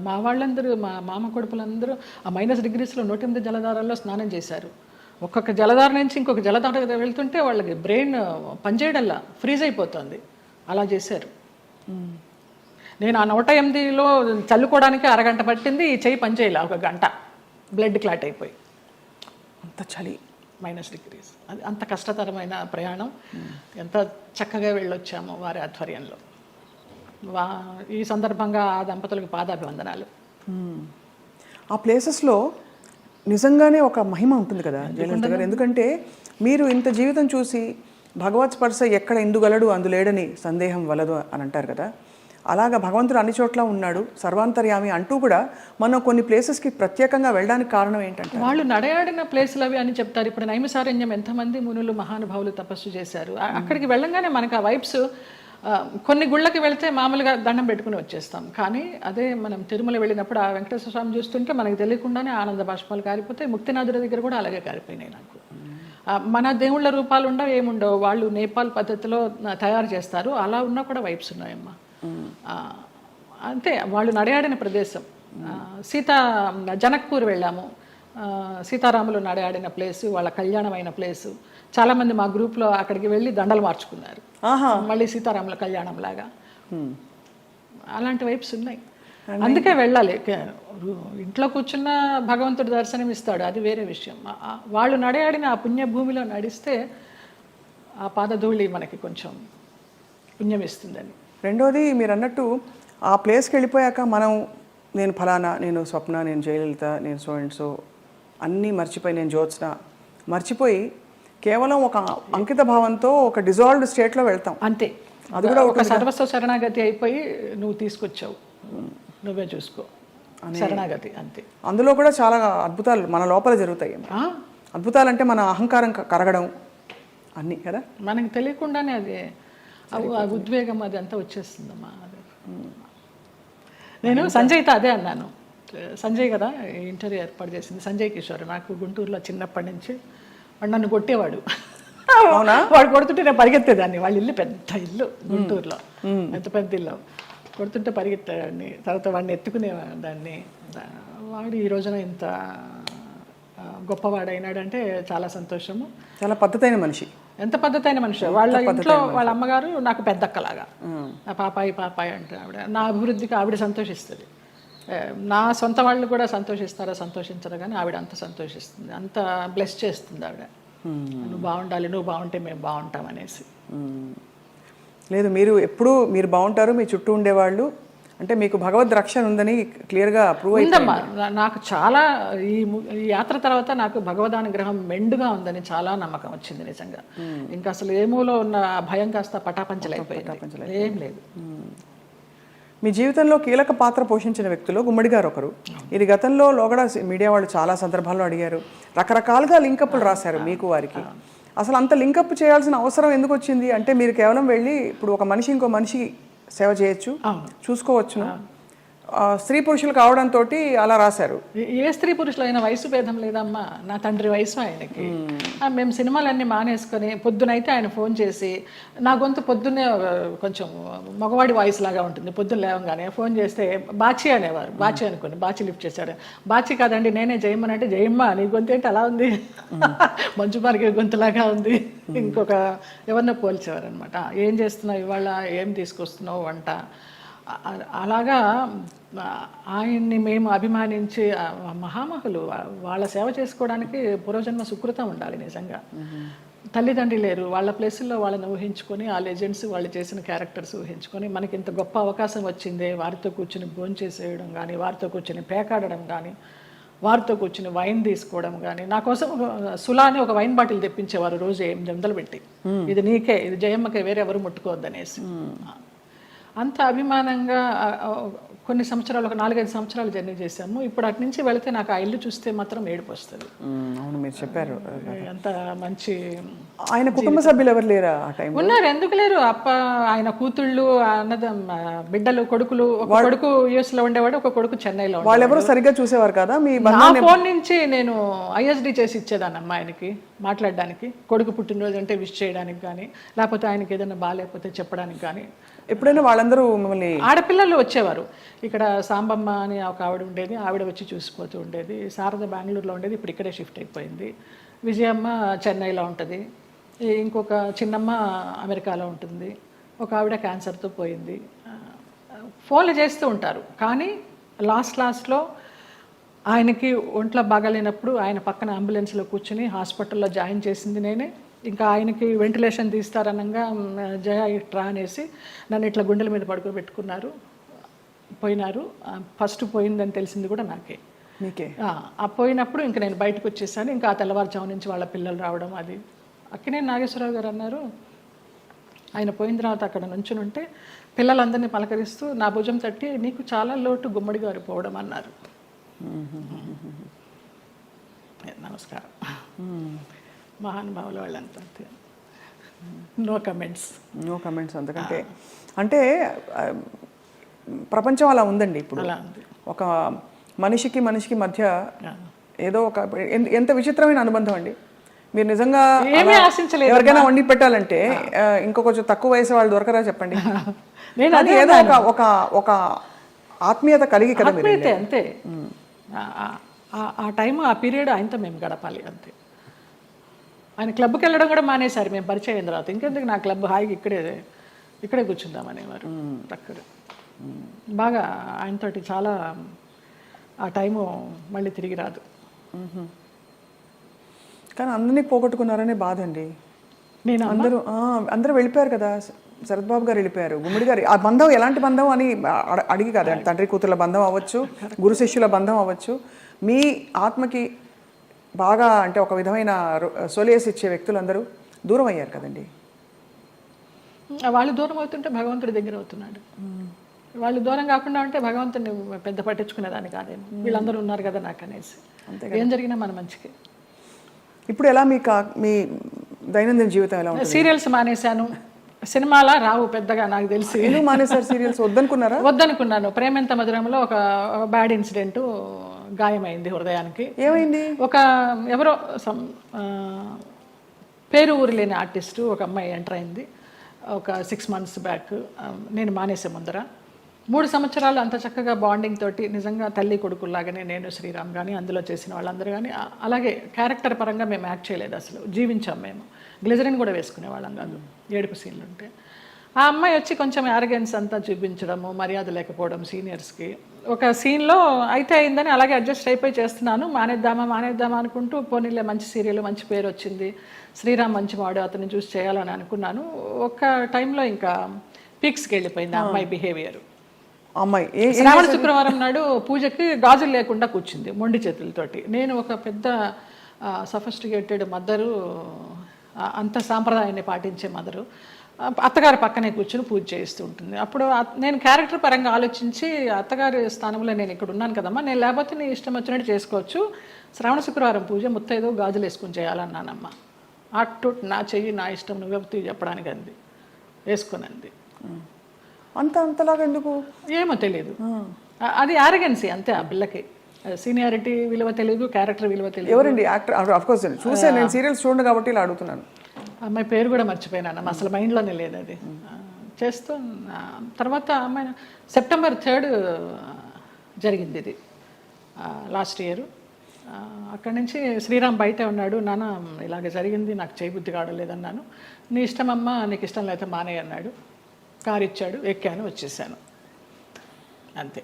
మా వాళ్ళందరూ, మా మామ కొడుకులందరూ ఆ -degreesలో 108 జలధారాల్లో స్నానం చేశారు. ఒక్కొక్క జలధార నుంచి ఇంకొక జలధార వెళ్తుంటే వాళ్ళకి బ్రెయిన్ పనిచేయడంలా ఫ్రీజ్ అయిపోతుంది. అలా చేశారు. నేను ఆ 108లో చల్లుకోవడానికి అరగంట పట్టింది, ఈ చెయ్యి పనిచేయాల 1 గంట, బ్లడ్ క్లాట్ అయిపోయి. అంత చలి, -degrees. అది అంత కష్టతరమైన ప్రయాణం. ఎంత చక్కగా వెళ్ళొచ్చామో వారి ఆధ్వర్యంలో. ఈ సందర్భంగా ఆ దంపతులకు పాదాభివందనాలు. ఆ ప్లేసెస్లో నిజంగానే ఒక మహిమ ఉంటుంది కదా జయలలిత గారు. ఎందుకంటే మీరు ఇంత జీవితం చూసి భగవత్ స్పర్శ ఎక్కడ ఎందుగలడు అందులేడని సందేహం వలదు అని అంటారు కదా. అలాగా భగవంతుడు అన్ని చోట్ల ఉన్నాడు, సర్వాంతర్యామి అంటూ కూడా మనం కొన్ని ప్లేసెస్కి ప్రత్యేకంగా వెళ్ళడానికి కారణం ఏంటంటే వాళ్ళు నడయాడిన ప్లేసులు అవి అని చెప్తారు. ఇప్పుడు నైమిసారణ్యం ఎంతమంది మునులు మహానుభావులు తపస్సు చేశారు. అక్కడికి వెళ్ళంగానే మనకు ఆ వైబ్స్, కొన్ని గుళ్ళకి వెళితే మామూలుగా దండం పెట్టుకుని వచ్చేస్తాం. కానీ అదే మనం తిరుమల వెళ్ళినప్పుడు ఆ వెంకటేశ్వర స్వామి చూస్తుంటే మనకు తెలియకుండానే ఆనంద బాష్పాలు కారిపోతాయి. ముక్తినాథుడి దగ్గర కూడా అలాగే కారిపోయినాయి నాకు. మన దేవుళ్ళ రూపాలు ఉండవు, ఏముండవు, వాళ్ళు నేపాల్ పద్ధతిలో తయారు చేస్తారు. అలా ఉన్నా కూడా వైబ్స్ ఉన్నాయమ్మా. అంతే, వాళ్ళు నడయాడిన ప్రదేశం. జనక్పూర్ వెళ్ళాము, సీతారాములు నడయాడిన ప్లేసు, వాళ్ళ కళ్యాణం అయిన ప్లేసు. చాలామంది మా గ్రూప్లో అక్కడికి వెళ్ళి దండలు మార్చుకున్నారు, మళ్ళీ సీతారాముల కళ్యాణం లాగా. అలాంటి వైబ్స్ ఉన్నాయి. అందుకే వెళ్ళాలి. ఇంట్లో కూర్చున్న భగవంతుడు దర్శనం ఇస్తాడు, అది వేరే విషయం. వాళ్ళు నడయాడిన ఆ పుణ్యభూమిలో నడిస్తే ఆ పాదధూళి మనకి కొంచెం పుణ్యం ఇస్తుందని. రెండోది మీరు అన్నట్టు ఆ ప్లేస్కి వెళ్ళిపోయాక మనం నేను ఫలానా, నేను స్వప్న, నేను జయలలిత, నేను సో అండ్ సో అన్నీ మర్చిపోయి, నేను జ్యోత్స్న మర్చిపోయి కేవలం ఒక అంకిత భావంతో ఒక డిజాల్వ్డ్ స్టేట్లో వెళ్తాం. అంతే, అది కూడా ఒక సర్వస్వ శరణాగతి అయిపోయి నువ్వు తీసుకొచ్చావు, నువ్వే చూసుకో, శరణాగతి అంతే. అందులో కూడా చాలా అద్భుతాలు మన లోపల జరుగుతాయి. అద్భుతాలు అంటే మన అహంకారం కరగడం అన్నీ కదా, మనకి తెలియకుండానే అది ఆ ఉద్వేగం అది అంతా వచ్చేస్తుందమ్మా. నేను సంజయ్తో అదే అన్నాను. సంజయ్ కదా ఇంటర్వ్యూ ఏర్పాటు చేసింది, సంజయ్ కిషోర్. నాకు గుంటూరులో చిన్నప్పటి నుంచి వాడు నన్ను కొట్టేవాడు. వాడు కొడుతుంటే నేను పరిగెత్తేదాన్ని. వాళ్ళ ఇల్లు పెద్ద ఇల్లు గుంటూరులో, పెద్ద ఇల్లు. కొడుతుంటే పరిగెత్తేదాన్ని, తర్వాత వాడిని ఎత్తుకునేదాన్ని. వాడు ఈ రోజున ఇంత గొప్పవాడైనాడంటే చాలా సంతోషము. చాలా పద్ధతైన మనిషి. ఎంత పద్ధతైన మనిషి. వాళ్ళ ఇంట్లో వాళ్ళ అమ్మగారు నాకు పెద్దక్కలాగా, పాపాయి అంటే ఆవిడ. నా అభివృద్ధికి ఆవిడ సంతోషిస్తుంది. నా సొంత వాళ్ళు కూడా సంతోషిస్తారా సంతోషించరు, కానీ ఆవిడ అంత సంతోషిస్తుంది, అంత బ్లెస్ చేస్తుంది ఆవిడ. నువ్వు బాగుండాలి, నువ్వు బాగుంటే మేము బాగుంటాం అనేసి. లేదు, మీరు ఎప్పుడు మీరు బాగుంటారు, మీ చుట్టూ ఉండేవాళ్ళు అంటే మీకు భగవద్ రక్షణ ఉందని క్లియర్గా ప్రూవ్ అయిందమ్మా. నాకు చాలా ఈ యాత్ర తర్వాత నాకు భగవదానుగ్రహం మెండుగా ఉందని చాలా నమ్మకం వచ్చింది నిజంగా. ఇంకా అసలు ఏమూలో ఉన్న భయం కాస్త పటాపంచలైపోయింది, ఏం లేదు. మీ జీవితంలో కీలక పాత్ర పోషించిన వ్యక్తులు గుమ్మడి గారు ఒకరు. ఇది గతంలో లోగడ మీడియా వాళ్ళు చాలా సందర్భాల్లో అడిగారు, రకరకాలుగా లింకప్లు రాశారు మీకు వారికి. అసలు అంత లింకప్ చేయాల్సిన అవసరం ఎందుకు వచ్చింది? అంటే మీరు కేవలం వెళ్ళి ఇప్పుడు ఒక మనిషి ఇంకో మనిషి సేవ చేయొచ్చు, చూసుకోవచ్చును, స్త్రీ పురుషులు కావడంతో అలా రాశారు. ఏ స్త్రీ పురుషులు అయినా వయసు భేదం లేదమ్మా. నా తండ్రి వయసు ఆయనకి. మేము సినిమాలన్నీ మానేసుకొని పొద్దునైతే ఆయన ఫోన్ చేసి, నా గొంతు పొద్దున్నే కొంచెం మగవాడి వాయిస్ లాగా ఉంటుంది. పొద్దున్న లేవగానే ఫోన్ చేస్తే బాచి అనేవారు. బాచి అనుకోండి, బాచి లిఫ్ట్ చేశాడు. బాచి కాదండి నేనే జయమ్మ అంటే, జయమ్మ నీ గొంతు ఏంటి అలా ఉంది, మంచు మార్గే గొంతులాగా ఉంది. ఇంకొక ఎవరినో పోల్చేవారు అనమాట. ఏం చేస్తున్నావు ఇవాళ, ఏం తీసుకొస్తున్నావు వంట. అలాగా ఆయన్ని మేము అభిమానించి మహామహులు, వాళ్ళ సేవ చేసుకోవడానికి పూర్వజన్మ సుకృతం ఉండాలి నిజంగా. తల్లిదండ్రి లేరు, వాళ్ళ ప్లేసుల్లో వాళ్ళని ఊహించుకొని, ఆ లెజెండ్స్ వాళ్ళు చేసిన క్యారెక్టర్స్ ఊహించుకొని, మనకి ఇంత గొప్ప అవకాశం వచ్చిందే, వారితో కూర్చుని భోంచేసేయడం కానీ, వారితో కూర్చుని పేకాడడం కానీ, వారితో కూర్చుని వైన్ తీసుకోవడం కానీ. నా కోసం సులాని ఒక వైన్ బాటిల్ తెప్పించేవారు రోజు 800 పెట్టి, ఇది నీకే, ఇది జయమ్మకే, వేరే ఎవరు ముట్టుకోవద్దనేసి. అంత అభిమానంగా కొన్ని సంవత్సరాలు, ఒక 4-5 సంవత్సరాలు జర్నీ చేశాము. ఇప్పుడు అటు నుంచి వెళితే నాకు ఆ ఇల్లు చూస్తే మాత్రం ఏడుపు వస్తుంది. అవును, మీరు చెప్పారు. అంత మంచి. ఆయన కుటుంబ సభ్యులు ఎవరు లేరా ఆ టైం? ఉన్నారు, ఎందుకు లేరు. ఆయన కూతుళ్ళు, బిడ్డలు, కొడుకులు. ఒక కొడుకు US లో ఉండేవాడు, ఒక కొడుకు చెన్నైలో. వాళ్ళు ఎవరు సరిగ్గా చూసేవారు కదా? మీ నా ఫోన్ నుంచి నేను ISD చేసి ఇచ్చేదాన్ని అమ్మాయికి మాట్లాడడానికి. కొడుకు పుట్టినరోజు అంటే విష్ చేయడానికి కానీ, లేకపోతే ఆయనకి ఏదైనా బాగాలేకపోతే చెప్పడానికి కానీ. ఎప్పుడైనా వాళ్ళందరూ మిమ్మల్ని, ఆడపిల్లలు వచ్చేవారు. ఇక్కడ సాంబమ్మ అని ఒక ఆవిడ ఉండేది, ఆవిడ వచ్చి చూసిపోతూ ఉండేది. శారద బెంగళూరులో ఉండేది, ఇప్పుడు ఇక్కడే షిఫ్ట్ అయిపోయింది. విజయమ్మ చెన్నైలో ఉంటుంది, ఇంకొక చిన్నమ్మ అమెరికాలో ఉంటుంది, ఒక ఆవిడ క్యాన్సర్తో పోయింది. ఫోన్లు చేస్తూ ఉంటారు. కానీ లాస్ట్లో ఆయనకి ఒంట్లో బాగాలేనప్పుడు ఆయన పక్కన అంబులెన్స్లో కూర్చుని హాస్పిటల్లో జాయిన్ చేసింది నేనే. ఇంకా ఆయనకి వెంటిలేషన్ తీస్తారనగా జయ ఇట్రా అనేసి నన్ను ఇట్లా గుండెల మీద పడుకోబెట్టుకున్నారు, పోయినారు. ఫస్ట్ పోయిందని తెలిసింది కూడా నాకే. మీకే? పోయినప్పుడు ఇంకా నేను బయటకు వచ్చేసాను. ఇంకా ఆ తెల్లవారుజాము నుంచి వాళ్ళ పిల్లలు రావడం అది. అక్కినేని నాగేశ్వరరావు గారు అన్నారు, ఆయన పోయిన తర్వాత అక్కడ నుంచుని ఉంటే పిల్లలందరినీ పలకరిస్తూ నా భుజం తట్టి, నీకు చాలా లోటు గుమ్మడి గారు పోవడం అన్నారు. నమస్కారం. మహానుభావులు వాళ్ళంతా. No comments. అందుకంటే అంటే ప్రపంచం అలా ఉందండి ఇప్పుడు. ఒక మనిషికి మధ్య ఏదో ఒక ఎంత విచిత్రమైన అనుబంధం అండి. మీరు నిజంగా ఎవరికైనా వండి పెట్టాలంటే ఇంకో కొంచెం తక్కువ వయసు వాళ్ళు దొరకరా చెప్పండి. అది ఏదో ఒక ఆత్మీయత కలిగి కదా. అంతే, ఆ టైం ఆ పీరియడ్ ఆయనతో మేము గడపాలి అంతే. ఆయన క్లబ్కి వెళ్ళడం కూడా మానేశారు మేము పరిచయం అయిన తర్వాత. ఇంకెందుకు నా క్లబ్, హాయిగా ఇక్కడే కూర్చుందామనేవారు అక్కడ. బాగా ఆయనతోటి చాలా ఆ టైము మళ్ళీ తిరిగి రాదు. కానీ అందరినీ పోగొట్టుకున్నారనే బాధ అండి. నేను అందరూ వెళ్ళిపోయారు కదా, శరత్ బాబు గారు వెళ్ళిపోయారు, గుమ్మడి గారు. ఆ బంధం ఎలాంటి బంధం అని అడిగి కదా, తండ్రి కూతుర్ల బంధం అవ్వచ్చు, గురు శిష్యుల బంధం అవ్వచ్చు, మీ ఆత్మకి బాగా అంటే ఒక విధమైన సొలియస్ ఇచ్చే వ్యక్తులందరూ దూరం అయ్యారు కదండి. వాళ్ళు దూరం అవుతుంటే భగవంతుడి దగ్గర అవుతున్నాడు. వాళ్ళు దూరం కాకుండా ఉంటే భగవంతుని పెద్ద పట్టించుకునేదాన్ని కాదేమో. వీళ్ళందరూ ఉన్నారు కదా నాకు అనేసి. ఏం జరిగినా మన మంచికి. ఇప్పుడు ఎలా మీ దైనందిన జీవితం ఎలా ఉంటుంది? సీరియల్స్ మానేశాను. సినిమాలా రావు పెద్దగా నాకు తెలిసి. ఎందుకు మానేశారు సీరియల్స్? వద్దనుకున్నారా? వద్దనుకున్నాను. ప్రేమెంత మధురంలో ఒక బ్యాడ్ ఇన్సిడెంట్, గాయమైంది హృదయానికి. ఏమైంది? ఎవరో పేరు ఊరు లేని ఆర్టిస్టు ఒక అమ్మాయి ఎంటర్ అయింది ఒక 6 months బ్యాక్. నేను మానేసే ముందర 3 సంవత్సరాలు అంత చక్కగా బాండింగ్ తోటి నిజంగా తల్లి కొడుకుల్లాగానే నేను, శ్రీరామ్ కానీ అందులో చేసిన వాళ్ళందరూ కానీ అలాగే క్యారెక్టర్ పరంగా మేము యాక్ట్ చేయలేదు, అసలు జీవించాం మేము. గ్లిజరిన్ కూడా వేసుకునే వాళ్ళం కాదు ఏడుపు సీన్లు ఉంటే. ఆ అమ్మాయి వచ్చి కొంచెం యారగెన్స్ అంతా చూపించడము, మర్యాద లేకపోవడం సీనియర్స్కి. ఒక సీన్లో అయితే అయిందని అలాగే అడ్జస్ట్ అయిపోయి చేస్తున్నాను. మానేద్దామా అనుకుంటూ పోనీలే మంచి సీరియల్, మంచి పేరు వచ్చింది, శ్రీరామ్ మంచి వాడు, అతన్ని చూసి చేయాలని అనుకున్నాను. ఒక టైంలో ఇంకా పీక్స్కి వెళ్ళిపోయింది ఆ అమ్మాయి బిహేవియర్. అమ్మాయి శ్రావణ శుక్రవారం నాడు పూజకి గాజులు లేకుండా కూర్చుంది మొండి చేతులతోటి. నేను ఒక పెద్ద సఫిస్టికేటెడ్ మదరు, అంత సాంప్రదాయాన్ని పాటించే మదరు, అత్తగారి పక్కనే కూర్చుని పూజ చేస్తూ ఉంటుంది. అప్పుడు నేను క్యారెక్టర్ పరంగా ఆలోచించి అత్తగారి స్థానంలో నేను ఇక్కడ ఉన్నాను కదమ్మా, నేను లేకపోతే నీ ఇష్టం వచ్చినట్టు చేసుకోవచ్చు, శ్రావణ శుక్రవారం పూజ ముత్తైదో గాజులు వేసుకుని చేయాలన్నానమ్మా. అటు నా చెయ్యి నా ఇష్టం, నువ్వే చెప్పడానికి అంది, వేసుకునంది. అంతలాగా ఎందుకు ఏమో తెలియదు. అది ఆరగెన్సీ అంతే. ఆ పిల్లకి సీనియారిటీ విలువ తెలియదు, క్యారెక్టర్ విలువ తెలియదు. ఎవరండి యాక్టర్? ఆఫ్కోర్స్ చూసాను, నేను సీరియల్స్ చూడండి కాబట్టి ఇలా అడుగుతున్నాను. అమ్మాయి పేరు కూడా మర్చిపోయినాను, అసలు మైండ్లోనే లేదు అది. చేస్తూ తర్వాత అమ్మాయి September 3 జరిగింది ఇది, లాస్ట్ ఇయర్. అక్కడి నుంచి శ్రీరామ్ బయటే ఉన్నాడు. నాన్న ఇలాగ జరిగింది, నాకు చేయబుద్ధి కావడలేదన్నాను. నీ ఇష్టం అమ్మ, నీకు ఇష్టం లేకపోతే మానేయ అన్నాడు. కారు ఇచ్చాడు, ఎక్కాను, వచ్చేసాను అంతే.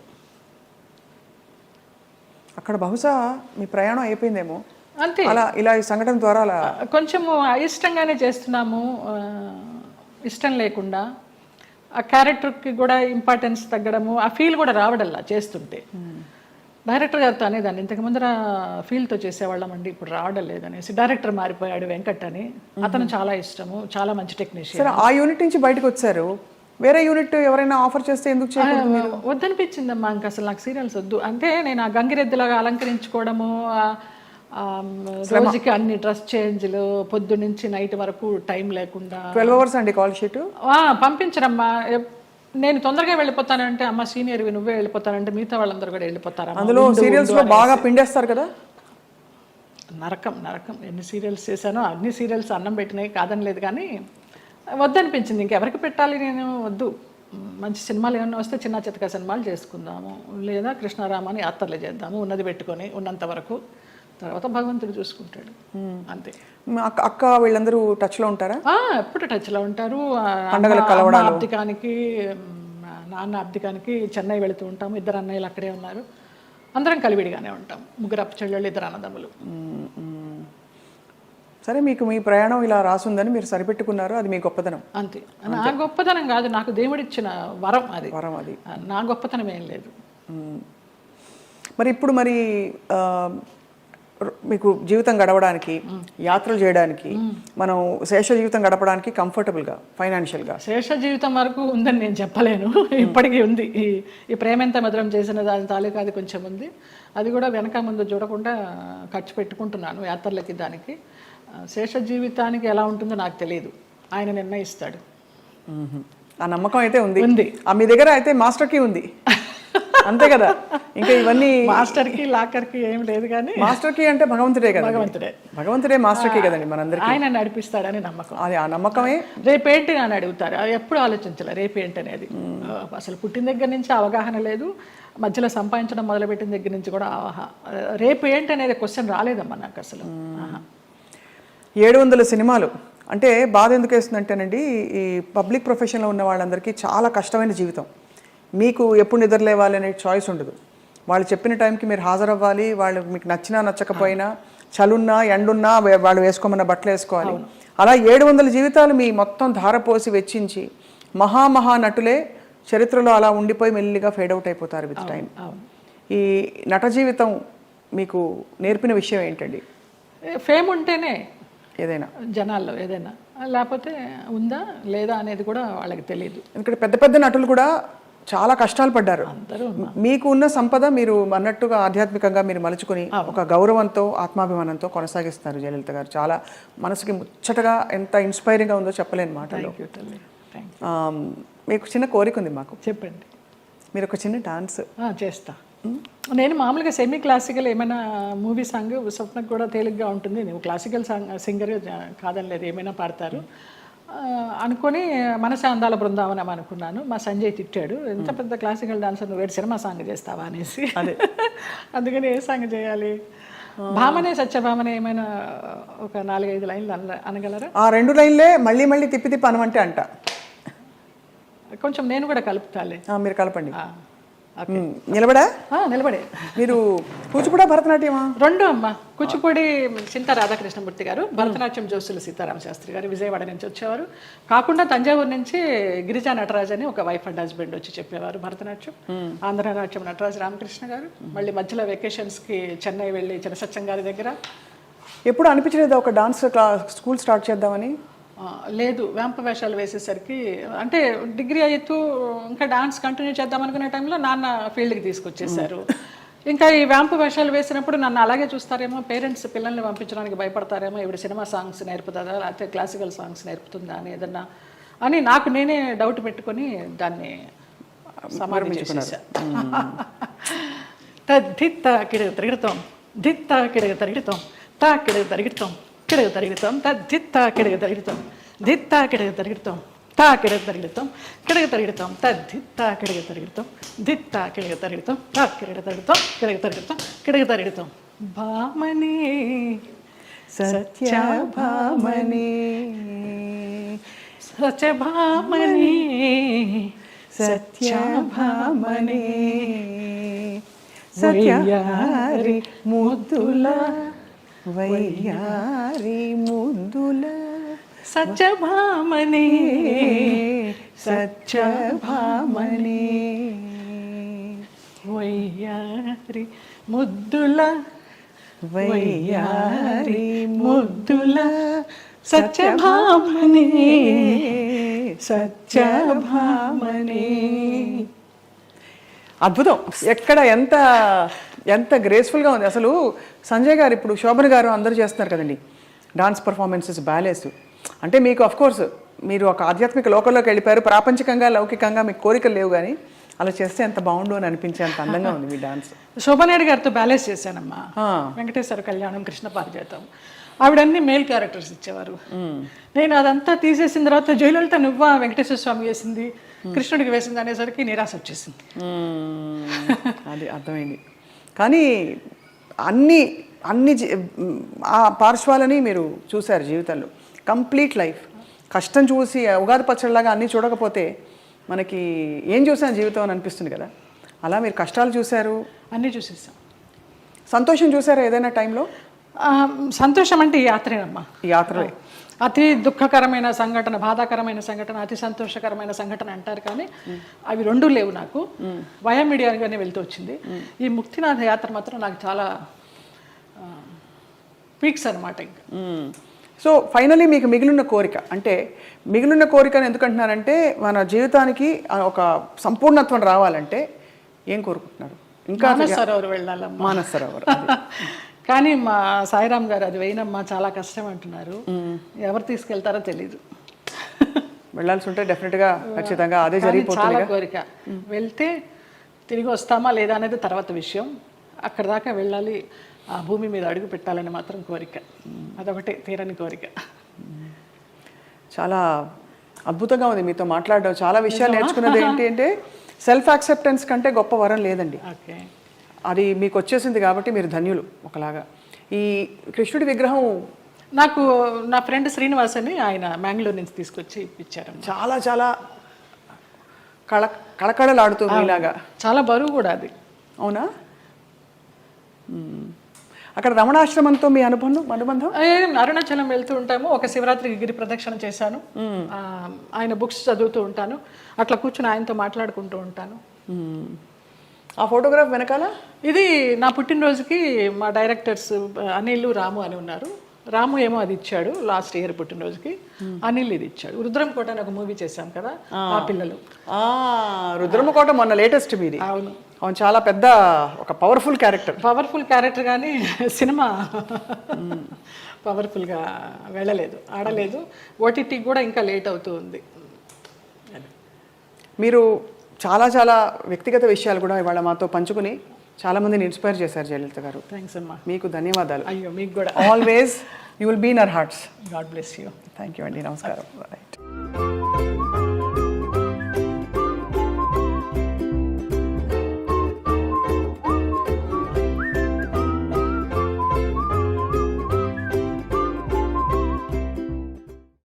అక్కడ బహుశా మీ ప్రయాణం అయిపోయిందేమో అంతే. అలా ఇలా ఈ సంఘటన ద్వారా అలా కొంచెము అయిష్టంగానే చేస్తున్నాము, ఇష్టం లేకుండా. ఆ క్యారెక్టర్కి కూడా ఇంపార్టెన్స్ తగ్గడము, ఆ ఫీల్ కూడా రావడల్లా చేస్తుంటే. డైరెక్టర్ గారితో అనేదాన్ని, ఇంతకు ముందర ఫీల్తో చేసేవాళ్ళం అండి, ఇప్పుడు రావడం లేదనేసి. డైరెక్టర్ మారిపోయాడు వెంకట్ అని, అతను చాలా ఇష్టము, చాలా మంచి టెక్నీషియన్. ఆ యూనిట్ నుంచి బయటకు వచ్చారు, వేరే యూనిట్ ఎవరైనా ఆఫర్ చేస్తే ఎందుకు చేయలేదు? వద్దనిపించిందమ్మా, ఇంకా అసలు నాకు సీరియల్స్ వద్దు. అంటే నేను ఆ గంగిరెద్దులాగా అలంకరించుకోవడము, రోజుకి అన్ని డ్రెస్ చేంజ్లు, పొద్దు నుంచి నైట్ వరకు టైం లేకుండా. 12 hours అండి కాల్ షీట్. పంపించరమ్మా. నేను తొందరగా వెళ్ళిపోతానంటే, అమ్మ సీనియర్వి నువ్వే వెళ్ళిపోతానంటే మిగతా వాళ్ళందరూ కూడా వెళ్ళిపోతారు. అందులో సీరియల్స్ లో బాగా పిండేస్తారు కదా. నరకం. ఎన్ని సీరియల్స్ చేశానో అన్ని సీరియల్స్ అన్నం పెట్టినాయి, కాదని లేదు. కానీ వద్దనిపించింది, ఇంకెవరికి పెట్టాలి, నేను వద్దు. మంచి సినిమాలు ఏమన్నా వస్తే చిన్న చితక సినిమాలు చేసుకుందాము, లేదా కృష్ణారామాని యాత్రలు చేద్దాము, ఉన్నది పెట్టుకొని ఉన్నంత వరకు, తర్వాత భగవంతుడు చూసుకుంటాడు అంతే. అక్క వీళ్ళందరూ టచ్లో ఉంటారా? ఎప్పుడు టచ్లో ఉంటారు. అబ్దికానికి, నాన్న అబ్దికానికి చెన్నై వెళుతూ ఉంటాము. 2 అన్నయ్యలు అక్కడే ఉన్నారు, అందరం కలివిడిగానే ఉంటాం. 3 చెల్లెళ్ళు, 2 అన్నదమ్ములు. సరే, మీకు మీ ప్రయాణం ఇలా రాసుందని మీరు సరిపెట్టుకున్నారు, అది మీ గొప్పతనం అంతే. నా గొప్పతనం కాదు, నాకు దేవుడిచ్చిన వరం అది. నా గొప్పతనం ఏం లేదు. మరి ఇప్పుడు మీకు జీవితం గడవడానికి, యాత్రలు చేయడానికి, మనం శేష జీవితం గడపడానికి కంఫర్టబుల్గా ఫైనాన్షియల్గా? శేష జీవితం వరకు ఉందని నేను చెప్పలేను, ఇప్పటికీ ఉంది. ఈ ప్రేమెంత మధురం చేసిన దాని తాలూకా అది కొంచెం ఉంది. అది కూడా వెనక ముందు చూడకుండా ఖర్చు పెట్టుకుంటున్నాను యాత్రలకి, దానికి. శేష జీవితానికి ఎలా ఉంటుందో నాకు తెలియదు, ఆయన నిర్ణయిస్తాడు. ఆ నమ్మకం అయితే ఉంది. మీ దగ్గర అయితే మాస్టర్ కీ ఉంది. అంతే కదా. ఇంకా ఇవన్నీ మాస్టర్కి లాకర్కి ఏం లేదు కానీ మాస్టర్కి అంటే భగవంతుడే కదా, భగవంతుడే మాస్టర్కి కదండి మనందరికీ. ఆయన నడిపిస్తాడని నమ్మకం. అది ఆ నమ్మకమే. రేపేంటి అని అడుగుతారు, అది ఎప్పుడు ఆలోచించాలి రేపేంటి అనేది. అసలు పుట్టిన దగ్గర నుంచి అవగాహన లేదు, మధ్యలో సంపాదించడం మొదలుపెట్టిన దగ్గర నుంచి కూడా రేపు ఏంటి అనేది క్వశ్చన్ రాలేదమ్మా నాకు అసలు. 700 సినిమాలు అంటే బాధ ఎందుకు వేస్తుందంటేనండి, ఈ పబ్లిక్ ప్రొఫెషన్లో ఉన్న వాళ్ళందరికీ చాలా కష్టమైన జీవితం. మీకు ఎప్పుడు నిద్రలేవాలి అనే చాయిస్ ఉండదు. వాళ్ళు చెప్పిన టైంకి మీరు హాజరవ్వాలి, వాళ్ళు మీకు నచ్చినా నచ్చకపోయినా, చలున్నా ఎండున్నా వాళ్ళు వేసుకోమన్న బట్టలు వేసుకోవాలి. అలా 700 జీవితాలు మీ మొత్తం ధారపోసి వెచ్చించి మహా నటులే చరిత్రలో అలా ఉండిపోయి మెల్లిగా ఫేడ్ అవుట్ అయిపోతారు విత్ టైం. ఈ నట జీవితం మీకు నేర్పిన విషయం ఏంటండి? ఫేమ్ ఉంటేనే ఏదైనా జనాల్లో ఏదైనా, లేకపోతే ఉందా లేదా అనేది కూడా వాళ్ళకి తెలియదు. ఎందుకంటే పెద్ద పెద్ద నటులు కూడా చాలా కష్టాలు పడ్డారు. మీకు ఉన్న సంపద మీరు అన్నట్టుగా ఆధ్యాత్మికంగా మీరు మలుచుకుని ఒక గౌరవంతో ఆత్మాభిమానంతో కొనసాగిస్తున్నారు జయలలిత గారు. చాలా మనసుకి ముచ్చటగా ఎంత ఇన్స్పైరింగ్గా ఉందో చెప్పలేని మాటలు. మీకు చిన్న కోరిక ఉంది మాకు. చెప్పండి. మీరు ఒక చిన్న డాన్స్ చేస్తా. నేను మామూలుగా సెమీ క్లాసికల్ ఏమైనా మూవీ సాంగ్ స్వప్నకు కూడా తేలిగ్గా ఉంటుంది. నువ్వు క్లాసికల్ సింగర్ కాదని లేదు, ఏమైనా పాడతారు అనుకొని మనసే అందాల బృందావనం అనుకున్నాను. మా సంజయ్ తిట్టాడు, ఎంత పెద్ద క్లాసికల్ డాన్సర్ నువ్వు వేడి సినిమా సాంగ్ చేస్తావా అనేసి. అదే అందుకని ఏ సాంగ్ చేయాలి? భామనే సత్యభామనే ఏమైనా ఒక 4-5 లైన్లు అనగలరా? ఆ 2 లైన్లే మళ్ళీ మళ్ళీ తిప్పి అనమంటే అంట. కొంచెం నేను కూడా కలుపుతాలే. మీరు కలపండి. నిలబడే మీరు కూచిపూడి భరతనాట్యమా? 2 అమ్మ. కూచిపూడి చింత రాధాకృష్ణమూర్తి గారు, భరతనాట్యం జోసులు సీతారామ శాస్త్రి గారు విజయవాడ నుంచి వచ్చేవారు. కాకుండా తంజావూరు నుంచి గిరిజా నటరాజ్ అని ఒక వైఫ్ అండ్ హస్బెండ్ వచ్చి చెప్పేవారు భరతనాట్యం. ఆంధ్రనాట్యం నటరాజ్ రామకృష్ణ గారు. మళ్ళీ మధ్యలో వెకేషన్స్కి చెన్నై వెళ్ళి చినసత్యం గారి దగ్గర. ఎప్పుడు అనిపించలేదు ఒక డాన్స్ స్కూల్ స్టార్ట్ చేద్దామని? లేదు, వేంప వేషాలు వేసేసరికి అంటే డిగ్రీ అవుతూ ఇంకా డాన్స్ కంటిన్యూ చేద్దాం అనుకునే టైంలో నాన్న ఫీల్డ్కి తీసుకొచ్చేసారు. ఇంకా ఈ వేంప వేషాలు వేసినప్పుడు నన్ను అలాగే చూస్తారేమో, పేరెంట్స్ పిల్లల్ని పంపించడానికి భయపడతారేమో, ఇప్పుడు సినిమా సాంగ్స్ నేర్పుతుందా లేకపోతే క్లాసికల్ సాంగ్స్ నేర్పుతుందా అని ఏదన్నా అని నాకు నేనే డౌట్ పెట్టుకొని దాన్ని సమారంభించేసాను. దిత్త కిడగ తిరుగుతాం, దిత్త కిడగ తిరుగుతాం, తా కిడగ తిరుగుతాం, కిడగ తిరుగుతాం, దిత్త కిడగ తిరుగుతాం, దిత్త కిడగ తిరుగుతాం, తా కిడగ తిరుగుతాం, కిడగ తిరుగుతాం, దిత్త కిడగ తిరుగుతాం, దిత్త కిడగ తిరుగుతాం, తా కిడగ తిరుగుతాం, కిడగ తిరుగుతాం, కిడగ తిరుగుతాం. భామనే సత్యభామనే, సత్యభామనే, సత్యభామనే, సత్యారి ముద్దుల వయ్యారి ముద్దుల సత్యభామనే, సత్యభామనే, వయ్యారి ముద్దుల వయ్యారి ముద్దుల సత్యభామనే, సత్యభామనే. అద్భుతం. ఎక్కడ ఎంత ఎంత గ్రేస్ఫుల్గా ఉంది అసలు. సంజయ్ గారు ఇప్పుడు శోభన్ గారు అందరూ చేస్తున్నారు కదండి డాన్స్ పర్ఫార్మెన్సెస్, బ్యాలేస్. అంటే మీకు అఫ్కోర్స్ మీరు ఒక ఆధ్యాత్మిక లోకంలోకి వెళ్ళిపోయారు, ప్రాపంచికంగా లౌకికంగా మీకు కోరికలు లేవు, కానీ అలా చేస్తే ఎంత బాగుండు అని అనిపించే అంత అందంగా ఉంది మీ డాన్స్. శోభనాయుడు గారితో బ్యాలెన్స్ చేశానమ్మా. వెంకటేశ్వర కళ్యాణం, కృష్ణ పారిజాతం, ఆవిడన్నీ మేల్ క్యారెక్టర్స్ ఇచ్చేవారు. నేను అదంతా తీసేసిన తర్వాత జయలలిత నువ్వా వెంకటేశ్వర స్వామి వేసింది, కృష్ణుడికి వేసింది అనేసరికి నిరాశ వచ్చేసింది. అది అర్థమైంది. కానీ అన్ని అన్ని ఆ పార్శ్వాలని మీరు చూశారు జీవితంలో. కంప్లీట్ లైఫ్ కష్టం చూసి ఉగాది పచ్చడిలాగా అన్నీ చూడకపోతే మనకి ఏం చూసాను జీవితం అని అనిపిస్తుంది కదా. అలా మీరు కష్టాలు చూశారు, అన్నీ చూసేసాం. సంతోషం చూసారా ఏదైనా టైంలో? సంతోషం అంటే ఈ యాత్రేనమ్మా. ఈ యాత్రలో అతి దుఃఖకరమైన సంఘటన, బాధాకరమైన సంఘటన, అతి సంతోషకరమైన సంఘటన అంటారు, కానీ అవి 2 లేవు నాకు. వయా మీడియాగానే వెళ్తూ వచ్చింది. ఈ ముక్తినాథ యాత్ర మాత్రం నాకు చాలా పీక్స్ అనమాట. ఇంకా సో ఫైనలీ మీకు మిగిలిన కోరిక, అంటే మిగిలిన కోరికను ఎందుకంటున్నారంటే మన జీవితానికి ఒక సంపూర్ణత్వం రావాలంటే ఏం కోరుకుంటున్నారు? ఇంకా మానస సరోవర్ వెళ్ళాలమ్మా. మానస సరోవర్ కానీ మా సాయిరామ్ గారు అది వేయనమ్మా చాలా కష్టం అంటున్నారు. ఎవరు తీసుకెళ్తారో తెలీదు. వెళ్ళాల్సి ఉంటే డెఫినెట్గా ఖచ్చితంగా అదే జరిగిపోతుంది. చాలా కోరిక, వెళ్తే తిరిగి వస్తామా లేదా అనేది తర్వాత విషయం. అక్కడ దాకా వెళ్ళాలి, ఆ భూమి మీద అడుగు పెట్టాలని మాత్రం కోరిక. అదొకటే తీరని కోరిక. చాలా అద్భుతంగా ఉంది మీతో మాట్లాడడం. చాలా విషయాలు నేర్చుకున్నది ఏంటి అంటే సెల్ఫ్ యాక్సెప్టెన్స్ కంటే గొప్ప వరం లేదండి. ఓకే, అది మీకు వచ్చేసింది కాబట్టి మీరు ధన్యులు. ఒకలాగా ఈ కృష్ణుడి విగ్రహం నాకు నా ఫ్రెండ్ శ్రీనివాస్ అని ఆయన మ్యాంగ్లూర్ నుంచి తీసుకొచ్చి ఇప్పించారు. చాలా చాలా కళకళలాడుతుంది ఇలాగా. చాలా బరువు కూడా అది. అవునా? అక్కడ రమణాశ్రమంతో మీ అనుబంధం? అరుణాచలం వెళ్తూ ఉంటాము. ఒక శివరాత్రికి గిరి ప్రదక్షిణ చేశాను. ఆయన బుక్స్ చదువుతూ ఉంటాను. అట్లా కూర్చుని ఆయనతో మాట్లాడుకుంటూ ఉంటాను. ఆ ఫోటోగ్రాఫ్ వెనకాల ఇది నా పుట్టినరోజుకి మా డైరెక్టర్స్ అనిల్, రాము అని ఉన్నారు. రాము ఏమో అది ఇచ్చాడు లాస్ట్ ఇయర్ పుట్టినరోజుకి. అనిల్ ఇది ఇచ్చాడు. రుద్రంకోట అని ఒక మూవీ చేశాం కదా, ఆ పిల్లలు. రుద్రమకోట మొన్న లేటెస్ట్ మీది. అవును, అవును, చాలా పెద్ద ఒక పవర్ఫుల్ క్యారెక్టర్ కానీ సినిమా పవర్ఫుల్గా వెళ్ళలేదు, ఆడలేదు. ఓటీటీకి కూడా ఇంకా లేట్ అవుతూ ఉంది. మీరు చాలా చాలా వ్యక్తిగత విషయాలు కూడా ఇవాళ మాతో పంచుకుని చాలామందిని ఇన్స్పైర్ చేశారు జయలలిత గారు. థ్యాంక్స్ అమ్మా. మీకు ధన్యవాదాలు. అయ్యో, మీకు కూడా. Always you will be in our hearts. God bless you. Thank you అండి. నమస్కారం. రైట్.